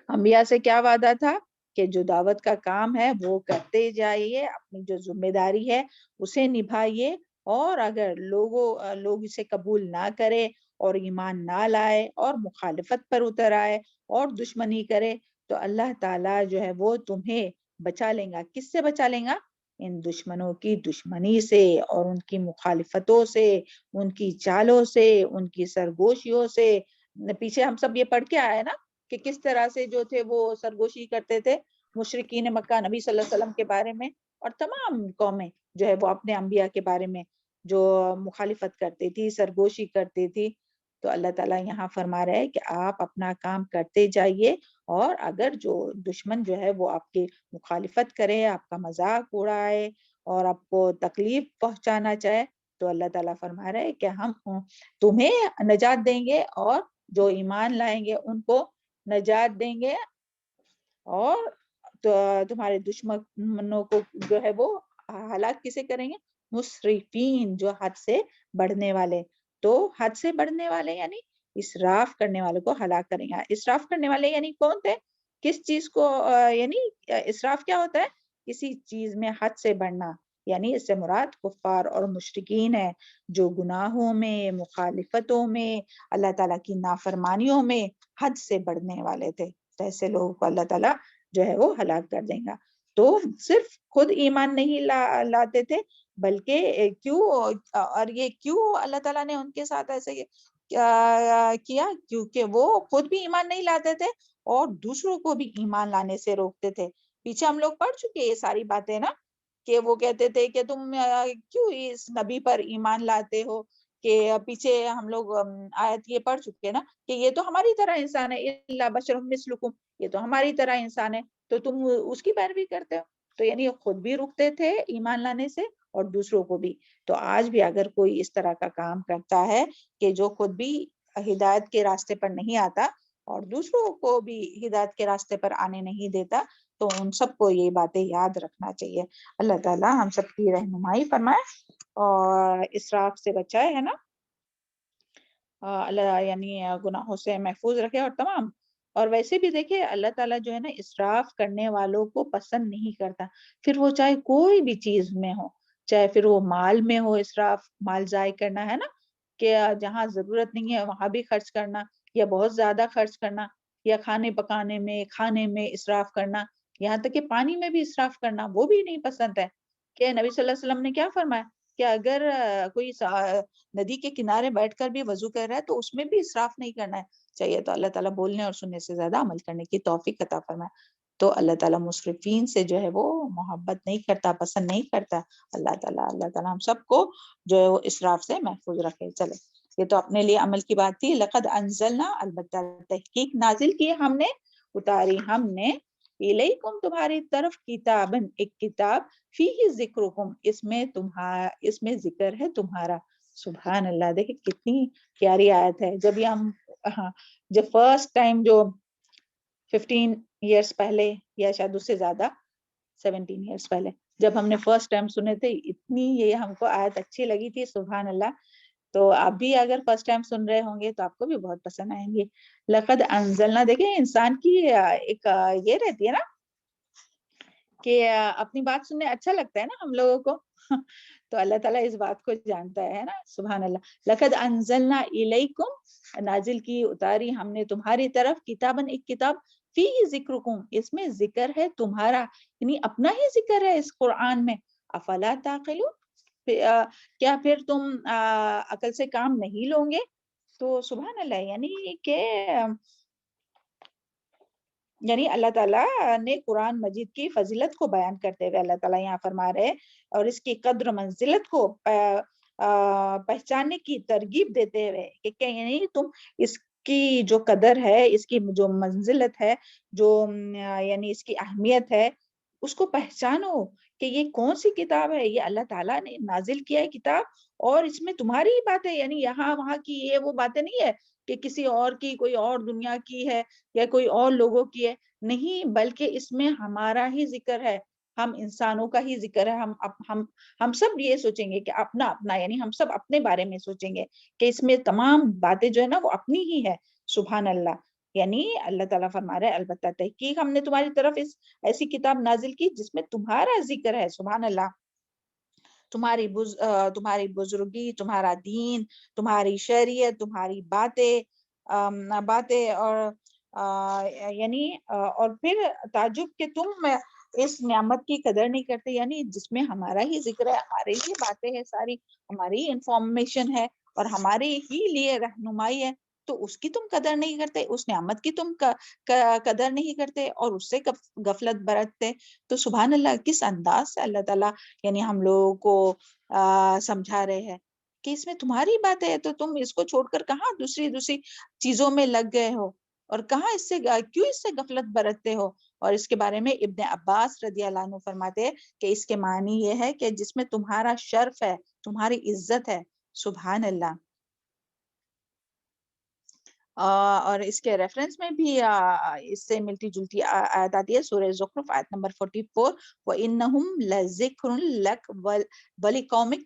انبیاء سے کیا وعدہ تھا کہ جو دعوت کا کام ہے وہ کرتے جائیے، اپنی جو ذمہ داری ہے اسے نبھائیے، اور اگر لوگ اسے قبول نہ کرے اور ایمان نہ لائے اور مخالفت پر اتر آئے اور دشمنی کرے تو اللہ تعالیٰ جو ہے وہ تمہیں بچا لیں گا۔ کس سے بچا لیں گا؟ ان دشمنوں کی دشمنی سے اور ان کی مخالفتوں سے، ان کی چالوں سے، ان کی سرگوشیوں سے۔ پیچھے ہم سب یہ پڑھ کے آئے نا کہ کس طرح سے جو تھے وہ سرگوشی کرتے تھے مشرکین مکہ نبی صلی اللہ علیہ وسلم کے بارے میں، اور تمام قومیں جو ہے وہ اپنے انبیاء کے بارے میں جو مخالفت کرتی تھی، سرگوشی کرتی تھی۔ تو اللہ تعالیٰ یہاں فرما رہے ہیں کہ آپ اپنا کام کرتے جائیے، اور اگر جو دشمن جو ہے وہ آپ کی مخالفت کرے، آپ کا مذاق اڑائے اور آپ کو تکلیف پہنچانا چاہے، تو اللہ تعالیٰ فرما رہے ہیں کہ ہم تمہیں نجات دیں گے، اور جو ایمان لائیں گے ان کو نجات دیں گے، اور تمہارے دشمنوں کو جو ہے وہ ہلاک کسے کریں گے؟ مسرفین، جو حد سے بڑھنے والے. تو حد سے بڑھنے والے یعنی اسراف کرنے والوں کو ہلاک کریں گے. اسراف کرنے والے یعنی کون تھے؟ کس چیز کو یعنی اسراف کیا ہوتا ہے؟ کسی چیز میں حد سے بڑھنا، یعنی اس سے مراد کفار اور مشرکین ہے جو گناہوں میں، مخالفتوں میں، اللہ تعالیٰ کی نافرمانیوں میں حد سے بڑھنے والے تھے. تو ایسے لوگوں کو اللہ تعالیٰ جو ہے وہ ہلاک کر دیں گا. تو صرف خود ایمان نہیں لاتے تھے، بلکہ کیوں، اور یہ کیوں اللہ تعالیٰ نے ان کے ساتھ ایسے کیا؟ کیونکہ وہ خود بھی ایمان نہیں لاتے تھے اور دوسروں کو بھی ایمان لانے سے روکتے تھے. پیچھے ہم لوگ پڑھ چکے یہ ساری باتیں نا، کہ وہ کہتے تھے کہ تم کیوں اس نبی پر ایمان لاتے ہو، کہ پیچھے ہم لوگ آیت یہ پڑھ چکے نا کہ یہ تو ہماری طرح انسان ہے، الا بشر مثلکم، یہ تو ہماری طرح انسان ہے، تو تم اس کی پیروی کرتے ہو. تو یعنی خود بھی رکتے تھے ایمان لانے سے اور دوسروں کو بھی. تو آج بھی اگر کوئی اس طرح کا کام کرتا ہے کہ جو خود بھی ہدایت کے راستے پر نہیں آتا اور دوسروں کو بھی ہدایت کے راستے پر آنے نہیں دیتا، تو ان سب کو یہ باتیں یاد رکھنا چاہیے. اللہ تعالیٰ ہم سب کی رہنمائی فرمائے اور اسراف سے بچائے، ہے نا، اللہ یعنی گناہوں سے محفوظ رکھے. اور تمام، اور ویسے بھی دیکھیں اللہ تعالیٰ جو ہے نا اسراف کرنے والوں کو پسند نہیں کرتا، پھر وہ چاہے کوئی بھی چیز میں ہو، چاہے پھر وہ مال میں ہو، اسراف مال ضائع کرنا، ہے نا، کہ جہاں ضرورت نہیں ہے وہاں بھی خرچ کرنا، یا بہت زیادہ خرچ کرنا، یا کھانے پکانے میں، کھانے میں اسراف کرنا، یہاں تک کہ پانی میں بھی اسراف کرنا وہ بھی نہیں پسند ہے. کہ نبی صلی اللہ علیہ وسلم نے کیا فرمایا کہ اگر کوئی ندی کے کنارے بیٹھ کر بھی وضو کر رہا ہے تو اس میں بھی اسراف نہیں کرنا ہے چاہیے. تو اللہ تعالیٰ بولنے اور سننے سے زیادہ عمل کرنے کی توفیق عطا فرمائے. تو اللہ تعالیٰ مسرفین سے جو ہے وہ محبت نہیں کرتا، پسند نہیں کرتا. اللہ تعالیٰ ہم سب کو جو ہے وہ اسراف سے محفوظ رکھے. چلے، یہ تو اپنے لیے عمل کی بات تھی. لقد انزلنا، البتہ تحقیق نازل کی ہم نے، اتاری ہم نے، الیکم تمہاری طرف، کتابن ایک کتاب، فیہ ذکرکم اس میں ذکر ہے تمہارا. سبحان اللہ، دیکھیں کتنی پیاری آیت ہے. جب یہ ہم جب فرسٹ ٹائم جو 15 ایئرس پہلے یا شاید اس سے زیادہ 17 ایئرس پہلے جب ہم نے فرسٹ ٹائم سنے تھے، اتنی یہ ہم کو آیت اچھی لگی تھی. سبحان اللہ. تو آپ بھی اگر فرسٹ ٹائم سن رہے ہوں گے تو آپ کو بھی بہت پسند آئیں گے. لقد انزلنا، دیکھیں انسان کی ایک یہ رہتی ہے نا کہ اپنی بات سننے اچھا لگتا ہے نا ہم لوگوں کو. تو اللہ تعالیٰ اس بات کو جانتا ہے نا. سبحان اللہ. لقد انزلنا الیکم، نازل کی، اتاری ہم نے تمہاری طرف، کتابن ایک کتاب، فیہ ذکرکم اس میں ذکر ہے تمہارا، یعنی اپنا ہی ذکر ہے اس قرآن میں. افلا تعقلون، کیا پھر تم عقل سے کام نہیں لو گے؟ تو سبحان اللہ، یعنی اللہ تعالیٰ نے قرآن مجید کی فضیلت کو بیان کرتے ہوئے اللہ تعالیٰ یہاں فرما رہے اور اس کی قدر منزلت کو پہچاننے کی ترغیب دیتے ہوئے کہ یعنی تم اس کی جو قدر ہے، اس کی جو منزلت ہے، جو یعنی اس کی اہمیت ہے، اس کو پہچانو کہ یہ کون سی کتاب ہے. یہ اللہ تعالیٰ نے نازل کیا ہے کتاب، اور اس میں تمہاری ہی باتیں، یعنی یہاں وہاں کی یہ وہ باتیں نہیں ہے کہ کسی اور کی، کوئی اور دنیا کی ہے یا کوئی اور لوگوں کی ہے، نہیں، بلکہ اس میں ہمارا ہی ذکر ہے، ہم انسانوں کا ہی ذکر ہے. ہم سب یہ سوچیں گے کہ اپنا یعنی ہم سب اپنے بارے میں سوچیں گے کہ اس میں تمام باتیں جو ہے نا وہ اپنی ہی ہے. سبحان اللہ. یعنی اللہ تعالیٰ فرما رہے البتہ تحقیق ہم نے تمہاری طرف ایسی کتاب نازل کی جس میں تمہارا ذکر ہے. سبحان اللہ. تمہاری بزرگی، تمہارا دین، تمہاری شریعت، تمہاری باتیں اور یعنی اور پھر تعجب کہ تم اس نعمت کی قدر نہیں کرتے، یعنی جس میں ہمارا ہی ذکر ہے، ہماری ہی باتیں ہیں، ساری ہماری انفارمیشن ہے اور ہمارے ہی لیے رہنمائی ہے، تو اس کی تم قدر نہیں کرتے، اس نعمت کی تم قدر نہیں کرتے اور اس سے غفلت برتتے. تو سبحان اللہ، کس انداز سے اللہ تعالیٰ یعنی ہم لوگوں کو سمجھا رہے ہیں کہ اس میں تمہاری بات ہے، تو تم اس کو چھوڑ کر کہاں دوسری چیزوں میں لگ گئے ہو، اور کہاں اس سے غفلت برتتے ہو. اور اس کے بارے میں ابن عباس رضی اللہ عنہ فرماتے ہیں کہ اس کے معنی یہ ہے کہ جس میں تمہارا شرف ہے، تمہاری عزت ہے. سبحان اللہ. اور اس کے ریفرنس میں بھی اس سے ملتی جلتی آیت آتی ہے سورہ زخرف آیت نمبر 44 وَإِنَّهُمْ لَذِكْرٌ لَكَ وَلِقَوْمِكَ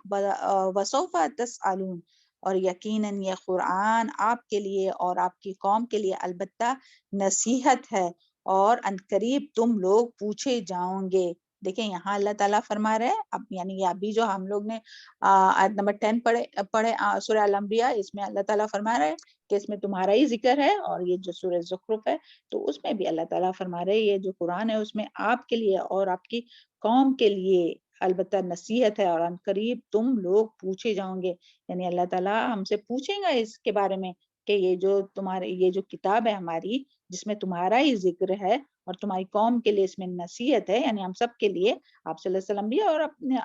وَسَوْفَ تَسْأَلُونَ، اور یقیناً یہ قرآن آپ کے لیے اور آپ کی قوم کے لیے البتہ نصیحت ہے، اور عنقریب تم لوگ پوچھے جاؤں گے۔ دیکھیں یہاں اللہ تعالیٰ فرما رہے ہیں، اب یعنی یہ ابھی جو ہم لوگ نے آیت نمبر 10 پڑھے سورہ الانبیاء، اس میں اللہ تعالیٰ فرما رہے ہیں کہ اس میں تمہارا ہی ذکر ہے، اور یہ جو سورہ زخرف ہے تو اس میں بھی اللہ تعالیٰ فرما رہے ہیں یہ جو قرآن ہے اس میں آپ کے لیے اور آپ کی قوم کے لیے البتہ نصیحت ہے، اور عنقریب تم لوگ پوچھے جاؤں گے، یعنی اللہ تعالیٰ ہم سے پوچھیں گا اس کے بارے میں کہ یہ جو کتاب ہے ہماری جس میں تمہارا ہی ذکر ہے اور تمہاری قوم کے لیے اس میں نصیحت ہے، یعنی ہم سب کے لیے، آپ صلی اللہ علیہ وسلم بھی اور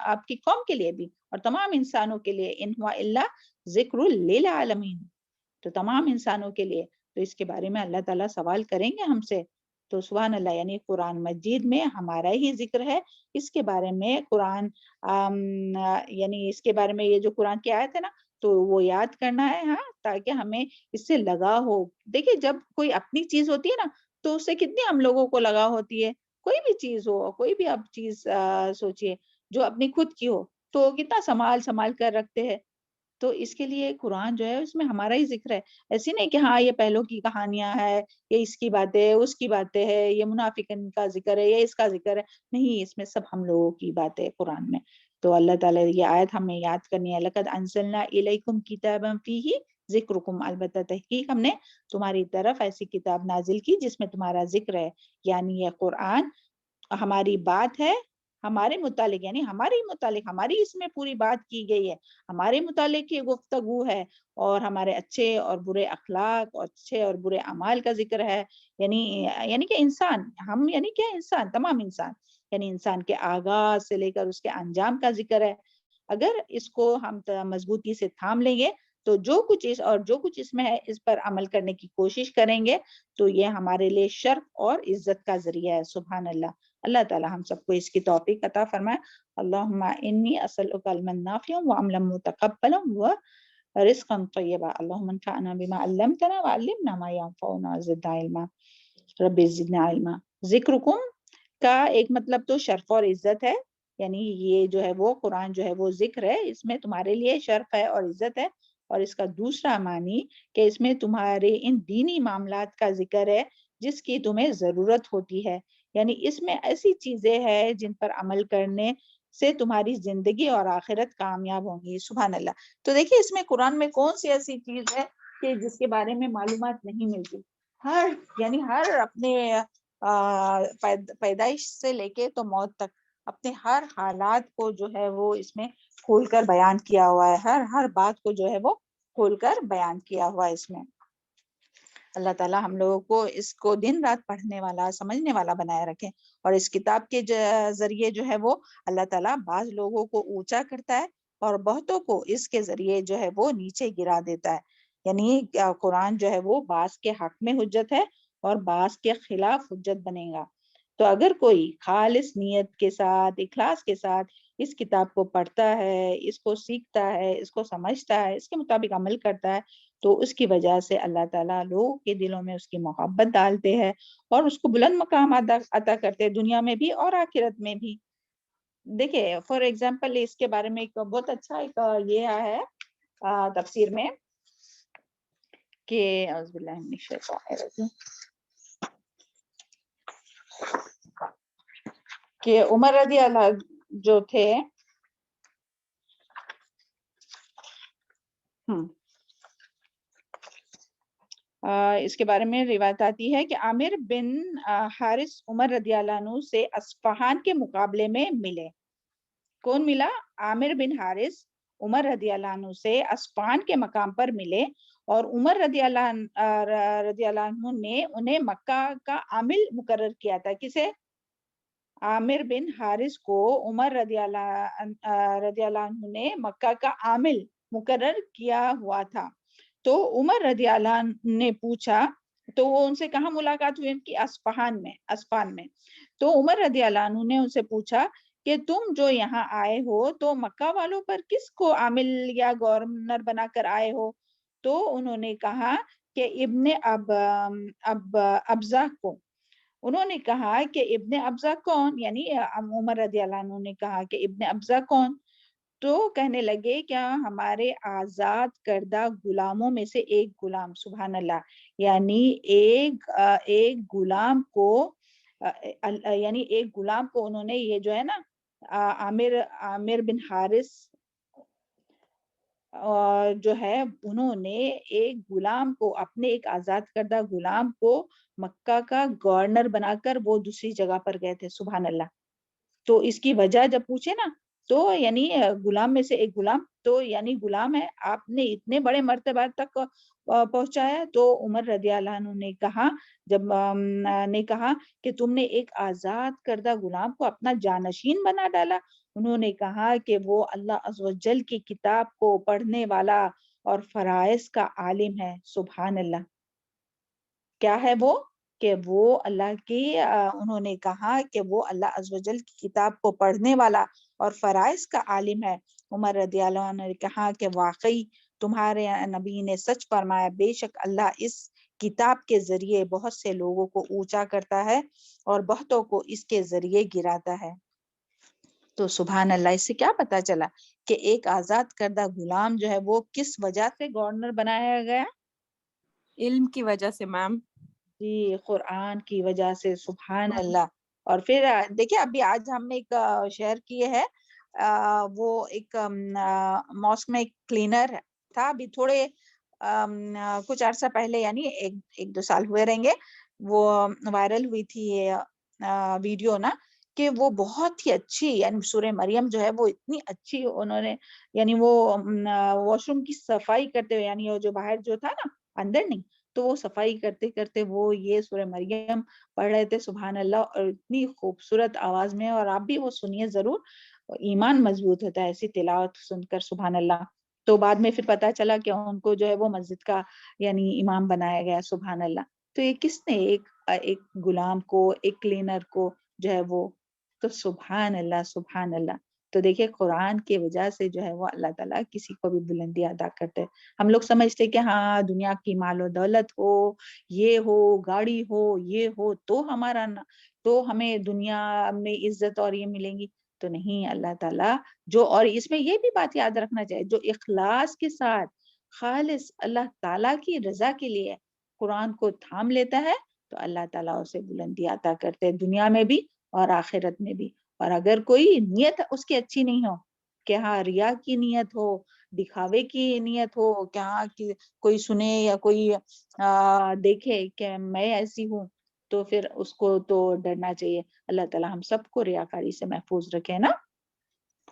آپ کی قوم کے لیے بھی اور تمام انسانوں کے لیے، ان ہوا الا ذکر للعالمین، تو تمام انسانوں کے لیے، تو اس کے بارے میں اللہ تعالیٰ سوال کریں گے ہم سے۔ تو سبحان اللہ، یعنی قرآن مجید میں ہمارا ہی ذکر ہے، اس کے بارے میں قرآن یعنی اس کے بارے میں یہ جو قرآن کی آیت ہے نا تو وہ یاد کرنا ہے، ہاں، تاکہ ہمیں اس سے لگا ہو۔ دیکھیں جب کوئی اپنی چیز ہوتی ہے نا تو اس سے کتنی ہم لوگوں کو لگا ہوتی ہے، کوئی بھی چیز ہو، کوئی بھی آپ چیز سوچئے جو اپنی خود کی ہو تو کتنا سنبھال کر رکھتے ہیں، تو اس کے لیے قرآن جو ہے اس میں ہمارا ہی ذکر ہے، ایسی نہیں کہ ہاں یہ پہلوں کی کہانیاں ہے، یہ اس کی باتیں اس کی باتیں ہے، یہ منافقین کا ذکر ہے، یہ اس کا ذکر ہے، نہیں، اس میں سب ہم لوگوں کی باتیں قرآن میں۔ تو اللہ تعالیٰ یہ آیت ہمیں یاد کرنی ہے، لَقَدْ أَنزَلْنَا إِلَيْكُمْ كِتَابًا فِيهِ ذِكْرُكُمْ، البتہ تحقیق ہم نے تمہاری طرف ایسی کتاب نازل کی جس میں تمہارا ذکر ہے، یعنی یہ قرآن ہماری بات ہے، ہمارے متعلق، یعنی ہمارے متعلق، ہماری اس میں پوری بات کی گئی ہے، ہمارے متعلق یہ گفتگو ہے، اور ہمارے اچھے اور برے اخلاق اور اچھے اور برے اعمال کا ذکر ہے، یعنی کہ انسان، ہم یعنی کہ انسان، تمام انسان، یعنی انسان کے آغاز سے لے کر اس کے انجام کا ذکر ہے۔ اگر اس کو ہم مضبوطی سے تھام لیں گے تو جو کچھ اس میں ہے اس پر عمل کرنے کی کوشش کریں گے تو یہ ہمارے لیے شرف اور عزت کا ذریعہ ہے۔ سبحان اللہ، اللہ تعالی ہم سب کو اس کی توفیق عطا فرمائے۔ اللہم انی اسألک علما نافعا وعملا متقبلا ورزقا طیبا، اللہم انفعنا بما علمتنا وعلمنا ما ينفعنا وزدنا علما، رب زدنا علما۔ ذکرکم کا ایک مطلب تو شرف اور عزت ہے، یعنی یہ جو ہے وہ قرآن جو ہے وہ ذکر ہے، اس میں تمہارے لیے شرف ہے اور عزت ہے، اور اس کا دوسرا معنی کہ اس میں تمہارے ان دینی معاملات کا ذکر ہے جس کی تمہیں ضرورت ہوتی ہے، یعنی اس میں ایسی چیزیں ہیں جن پر عمل کرنے سے تمہاری زندگی اور آخرت کامیاب ہوں گی۔ سبحان اللہ۔ تو دیکھیے اس میں قرآن میں کون سی ایسی چیز ہے کہ جس کے بارے میں معلومات نہیں ملتی، ہر اپنے پیدائش سے لے کے تو موت تک اپنے ہر حالات کو جو ہے وہ اس میں کھول کر بیان کیا ہوا ہے، ہر بات کو جو ہے وہ کھول کر بیان کیا ہوا ہے اس میں۔ اللہ تعالیٰ ہم لوگوں کو اس کو دن رات پڑھنے والا، سمجھنے والا بنائے رکھیں، اور اس کتاب کے ذریعے جو ہے وہ اللہ تعالیٰ بعض لوگوں کو اونچا کرتا ہے اور بہتوں کو اس کے ذریعے جو ہے وہ نیچے گرا دیتا ہے، یعنی قرآن جو ہے وہ بعض کے حق میں حجت ہے اور بعض کے خلاف حجت بنے گا۔ تو اگر کوئی خالص نیت کے ساتھ، اخلاص کے ساتھ اس کتاب کو پڑھتا ہے، اس کو سیکھتا ہے، اس کو سمجھتا ہے، اس کے مطابق عمل کرتا ہے تو اس کی وجہ سے اللہ تعالیٰ لوگوں کے دلوں میں اس کی محبت ڈالتے ہیں اور اس کو بلند مقام عطا کرتے ہیں، دنیا میں بھی اور آخرت میں بھی۔ دیکھیں فار ایگزامپل اس کے بارے میں ایک بہت اچھا ایک یہ ہے تفسیر میں کہ اعوذ باللہ من الشیطان الرجیم کہ عمر رضی اللہ جو تھے اس کے بارے میں روایت آتی ہے کہ عامر بن حارث عمر رضی اللہ عنہ سے اصفہان کے مقابلے میں ملے۔ کون ملا؟ عامر بن حارث عمر رضی اللہ عنہ سے اصفہان کے مقام پر ملے، اور عمر رضی اللہ عنہ نے انہیں مکہ کا عامل مقرر کیا تھا۔ کسے؟ عامر بن حارث کو عمر رضی اللہ عنہ نے مکہ کا عامل مقرر کیا ہوا تھا۔ تو عمر رضی اللہ عنہ نے پوچھا، تو وہ ان سے کہاں ملاقات ہوئی؟ ان کی اصفہان میں۔ تو عمر رضی اللہ عنہ نے ان سے پوچھا کہ تم جو یہاں آئے ہو تو مکہ والوں پر کس کو عامل یا گورنر بنا کر آئے ہو؟ تو انہوں نے کہا کہ ابن ابزہ کو، انہوں نے کہا کہ ابن ابزہ کون، یعنی عمر رضی اللہ عنہ نے کہا کہ ابن ابزہ کون، تو کہنے لگے کیا ہمارے آزاد کردہ غلاموں میں سے ایک غلام، سبحان اللہ، یعنی ایک غلام کو یعنی ایک غلام کو انہوں نے، یہ جو ہے نا عامر بن حارث جو ہے، انہوں نے ایک غلام کو، اپنے ایک آزاد کردہ غلام کو مکہ کا گورنر بنا کر وہ دوسری جگہ پر گئے تھے، سبحان اللہ۔ تو اس کی وجہ جب پوچھے نا، تو یعنی غلام میں سے ایک غلام، تو یعنی غلام ہے، آپ نے اتنے بڑے مرتبہ تک پہنچایا۔ تو عمر رضی اللہ عنہ نے کہا، جب نے کہا کہ تم نے ایک آزاد کردہ غلام کو اپنا جانشین بنا ڈالا، انہوں نے کہا کہ وہ اللہ عز و جل کی کتاب کو پڑھنے والا اور فرائض کا عالم ہے، سبحان اللہ۔ کیا ہے وہ؟ کہ وہ اللہ کی انہوں نے کہا کہ وہ اللہ عز و جل کی کتاب کو پڑھنے والا اور فرائض کا عالم ہے۔ عمر رضی اللہ عنہ نے کہا کہ واقعی تمہارے نبی نے سچ فرمایا، بے شک اللہ اس کتاب کے ذریعے بہت سے لوگوں کو اونچا کرتا ہے اور بہتوں کو اس کے ذریعے گراتا ہے۔ تو سبحان اللہ، اس سے کیا پتا چلا کہ ایک آزاد کردہ غلام جو ہے وہ کس وجہ سے گورنر بنایا گیا؟ علم کی وجہ سے میم، جی، قرآن کی وجہ سے، سبحان اللہ۔ اور پھر دیکھیں، ابھی آج ہم نے ایک شیئر کیے ہے، وہ ایک ماسک میں کلینر تھا، ابھی تھوڑے کچھ عرصہ پہلے، یعنی ایک دو سال ہوئے رہیں گے، وہ وائرل ہوئی تھی یہ ویڈیو نا، کہ وہ بہت ہی اچھی، یعنی سورہ مریم جو ہے وہ اتنی اچھی انہوں نے، یعنی وہ واش روم کی صفائی کرتے ہوئے، یعنی وہ جو باہر جو تھا نا، اندر نہیں، تو وہ صفائی کرتے کرتے وہ یہ سورہ مریم پڑھ رہے تھے، سبحان اللہ، اور اتنی خوبصورت آواز میں، اور آپ بھی وہ سنیے ضرور، ایمان مضبوط ہوتا ہے ایسی تلاوت سن کر، سبحان اللہ۔ تو بعد میں پھر پتا چلا کہ ان کو جو ہے وہ مسجد کا یعنی امام بنایا گیا، سبحان اللہ۔ تو یہ کس نے ایک غلام کو، ایک کلینر کو جو ہے وہ، تو سبحان اللہ، سبحان اللہ۔ تو دیکھیں، قرآن کی وجہ سے جو ہے وہ اللہ تعالیٰ کسی کو بھی بلندی عطا کرتے۔ ہم لوگ سمجھتے کہ ہاں دنیا کی مال و دولت ہو، یہ ہو، گاڑی ہو، یہ ہو، تو تو ہمیں دنیا میں عزت اور یہ ملیں گی، تو نہیں، اللہ تعالیٰ جو، اور اس میں یہ بھی بات یاد رکھنا چاہیے، جو اخلاص کے ساتھ خالص اللہ تعالیٰ کی رضا کے لیے قرآن کو تھام لیتا ہے، تو اللہ تعالیٰ اسے بلندی عطا کرتے، دنیا میں بھی اور آخرت میں بھی۔ اور اگر کوئی نیت اس کی اچھی نہیں ہو، کہ ہاں ریا کی نیت ہو، دکھاوے کی نیت ہو، کہ ہاں کوئی سنے یا کوئی دیکھے کہ میں ایسی ہوں، تو پھر اس کو تو ڈرنا چاہیے۔ اللہ تعالیٰ ہم سب کو ریاکاری سے محفوظ رکھے نا،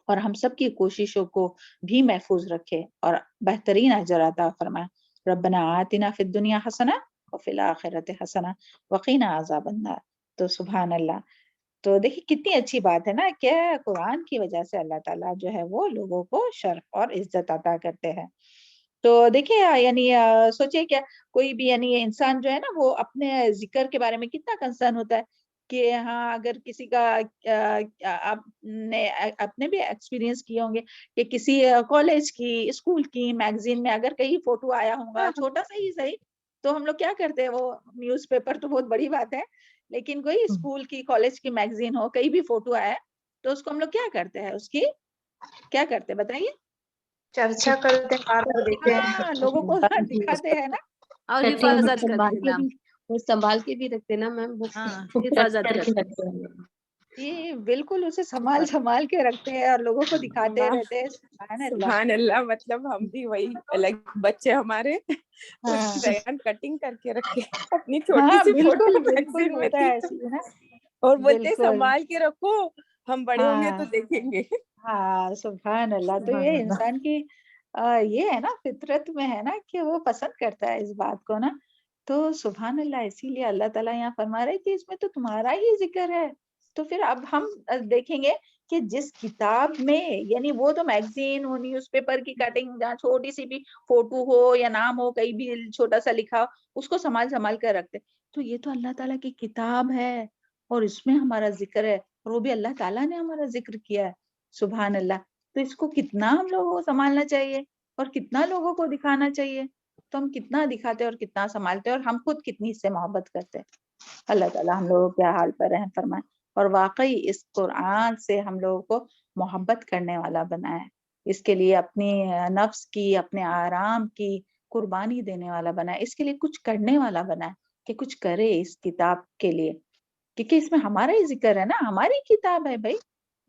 اور ہم سب کی کوششوں کو بھی محفوظ رکھے، اور بہترین اجر عطا فرمائے۔ ربنا آتنا فی الدنیا حسنہ وفی الآخرۃ حسنہ وقنا عذاب النار۔ تو سبحان اللہ۔ تو دیکھیں کتنی اچھی بات ہے نا، کہ قرآن کی وجہ سے اللہ تعالیٰ جو ہے وہ لوگوں کو شرف اور عزت عطا کرتے ہیں۔ تو دیکھیں، یعنی سوچئے کہ کوئی بھی یعنی انسان جو ہے نا، وہ اپنے ذکر کے بارے میں کتنا کنسرن ہوتا ہے، کہ ہاں اگر کسی کا آپ نے اپنے بھی ایکسپیرینس کیے ہوں گے، کہ کسی کالج کی، اسکول کی میگزین میں اگر کہیں فوٹو آیا ہوگا، چھوٹا سا ہی صحیح، تو ہم لوگ کیا کرتے ہیں، وہ نیوز پیپر تو بہت بڑی بات ہے، لیکن کوئی اسکول کی، کالج کی میگزین ہو، کہیں بھی فوٹو آیا، تو اس کو ہم لوگ کیا کرتے ہیں، اس کی کیا کرتے ہیں بتائیے؟ چرچا کرتے ہیں، بار بار دیکھتے ہیں۔ ہاں، لوگوں کو دکھاتے ہیں نا، اور کرتے ہیں، حفاظت سنبھال کرتے کے ہیں، بھی، وہ سنبھال کے بھی رکھتے نا میم، وہ ہاں کر حفاظت کے کرتے رکھتے ہیں۔ جی بالکل، اسے سنبھال کے رکھتے ہیں، اور لوگوں کو دکھاتے رہتے ہیں، سبحان اللہ۔ سبحان اللہ، مطلب ہم بھی وہی الگ بچے ہمارے ہاں ریان کٹنگ کر کے رکھے اپنی چھوٹی ہاں، سی فوٹو بالکل بالکل میگزین میں ہوتا تھی، ہے ایسے ہی نا، اور بولتے بالکل، سنبھال کے رکھو، ہم بڑے ہوں گے ہاں تو دیکھیں گے۔ ہاں، سبحان اللہ۔ تو سبحان یہ اللہ۔ انسان کی یہ ہے نا، فطرت میں ہے نا، کہ وہ پسند کرتا ہے اس بات کو نا، تو سبحان اللہ۔ اسی لیے اللہ تعالیٰ یہاں فرما رہے کہ اس میں تو تمہارا ہی ذکر ہے۔ تو پھر اب ہم دیکھیں گے کہ جس کتاب میں، یعنی وہ تو میگزین ہو، نیوز پیپر کی کٹنگ، جہاں چھوٹی سی بھی فوٹو ہو یا نام ہو، کہیں بھی چھوٹا سا لکھا ہو، اس کو سنبھال کر رکھتے، تو یہ تو اللہ تعالیٰ کی کتاب ہے، اور اس میں ہمارا ذکر ہے، اور وہ بھی اللہ تعالیٰ نے ہمارا ذکر کیا ہے، سبحان اللہ۔ تو اس کو کتنا ہم لوگوں کو سنبھالنا چاہیے، اور کتنا لوگوں کو دکھانا چاہیے، تو ہم کتنا دکھاتے اور کتنا سنبھالتے اور ہم خود کتنی اس سے محبت کرتے ہیں. اللہ تعالیٰ ہم لوگوں کے حال پر رحم فرمائے اور واقعی اس قرآن سے ہم لوگوں کو محبت کرنے والا بنائے, اس کے لیے اپنی نفس کی, اپنے آرام کی قربانی دینے والا بنائے, اس کے لیے کچھ کرنے والا بنائے کہ کچھ کرے اس کتاب کے لیے, کیونکہ اس میں ہمارا ہی ذکر ہے نا, ہماری کتاب ہے بھائی,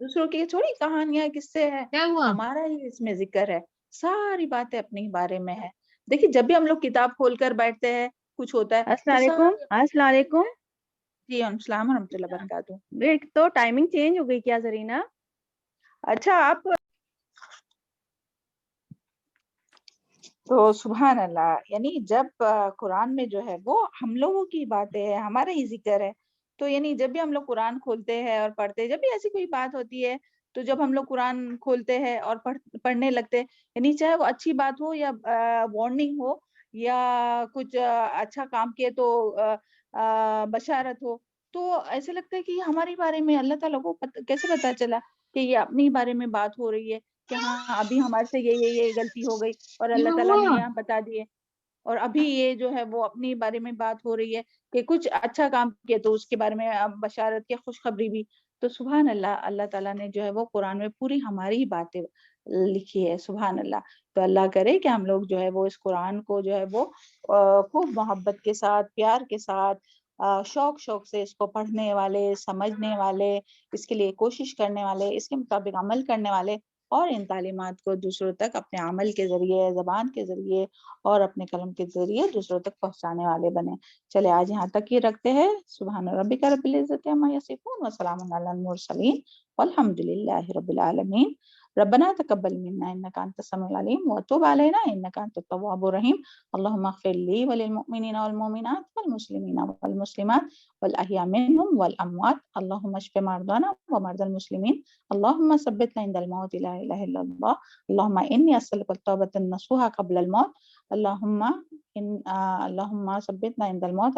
دوسروں کی تھوڑی کہانیاں کس سے ہے, ہمارا ہی اس میں ذکر ہے, ساری باتیں اپنے بارے میں ہے. دیکھیے جب بھی ہم لوگ کتاب کھول کر بیٹھتے ہیں کچھ ہوتا ہے. السلام علیکم. السلام علیکم. جی السلام ورحمۃ اللہ وبرکاتہ. ایک تو ٹائمنگ چینج ہو گئی کیا زرینہ؟ اچھا آپ تو سبحان اللہ, یعنی جب قرآن میں جو ہے وہ ہم لوگوں کی باتیں ہے, ہمارا ہی ذکر ہے, تو یعنی جب بھی ہم لوگ قرآن کھولتے ہیں اور پڑھتے ہیں, جب بھی ایسی کوئی بات ہوتی ہے تو جب ہم لوگ قرآن کھولتے ہیں اور پڑھنے لگتے ہیں, یعنی چاہے وہ اچھی بات ہو یا وارننگ ہو یا کچھ اچھا کام کیے تو بشارت ہو, تو ایسے لگتا ہے کہ ہمارے بارے میں اللہ تعالیٰ کو کیسے پتا چلا کہ یہ اپنے بارے میں بات ہو رہی ہے کہ ہاں ابھی ہمارے سے یہ غلطی ہو گئی اور اللہ تعالیٰ نے یہاں بتا دیے, اور ابھی یہ جو ہے وہ اپنے بارے میں بات ہو رہی ہے کہ کچھ اچھا کام کیا تو اس کے بارے میں بشارت یا خوشخبری بھی. تو سبحان اللہ, اللہ تعالیٰ نے جو ہے وہ قرآن میں پوری ہماری ہی باتیں لکھی ہے, سبحان اللہ. تو اللہ کرے کہ ہم لوگ جو ہے وہ اس قرآن کو جو ہے وہ خوب محبت کے ساتھ, پیار کے ساتھ, شوق سے اس کو پڑھنے والے, سمجھنے والے, اس کے لیے کوشش کرنے والے, اس کے مطابق عمل کرنے والے, اور ان تعلیمات کو دوسروں تک اپنے عمل کے ذریعے, زبان کے ذریعے اور اپنے قلم کے ذریعے دوسروں تک پہنچانے والے بنے. چلے آج یہاں تک ہی رکھتے ہیں. سبحان ربک رب العزت عما یصفون وسلام علی المرسلین والحمد للہ رب العالمین. ربنا تقبل منا انك انت السميع العليم وتب علينا انك انت التواب الرحيم. اللهم اغفر لي وللمؤمنين والمؤمنات والمسلمين والمسلمات والاحياء منهم والاموات. اللهم اشف مرضانا ومرضى المسلمين. اللهم ثبتنا عند الموت لا اله الا الله. اللهم اني اسالك التوبه النصوح قبل الموت. اللهم ثبتنا عند الموت.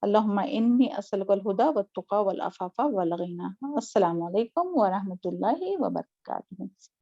اللهم انی اسألک الہدی والتقی والعفاف والغنی. السلام علیکم ورحمۃ اللہ وبرکاتہ.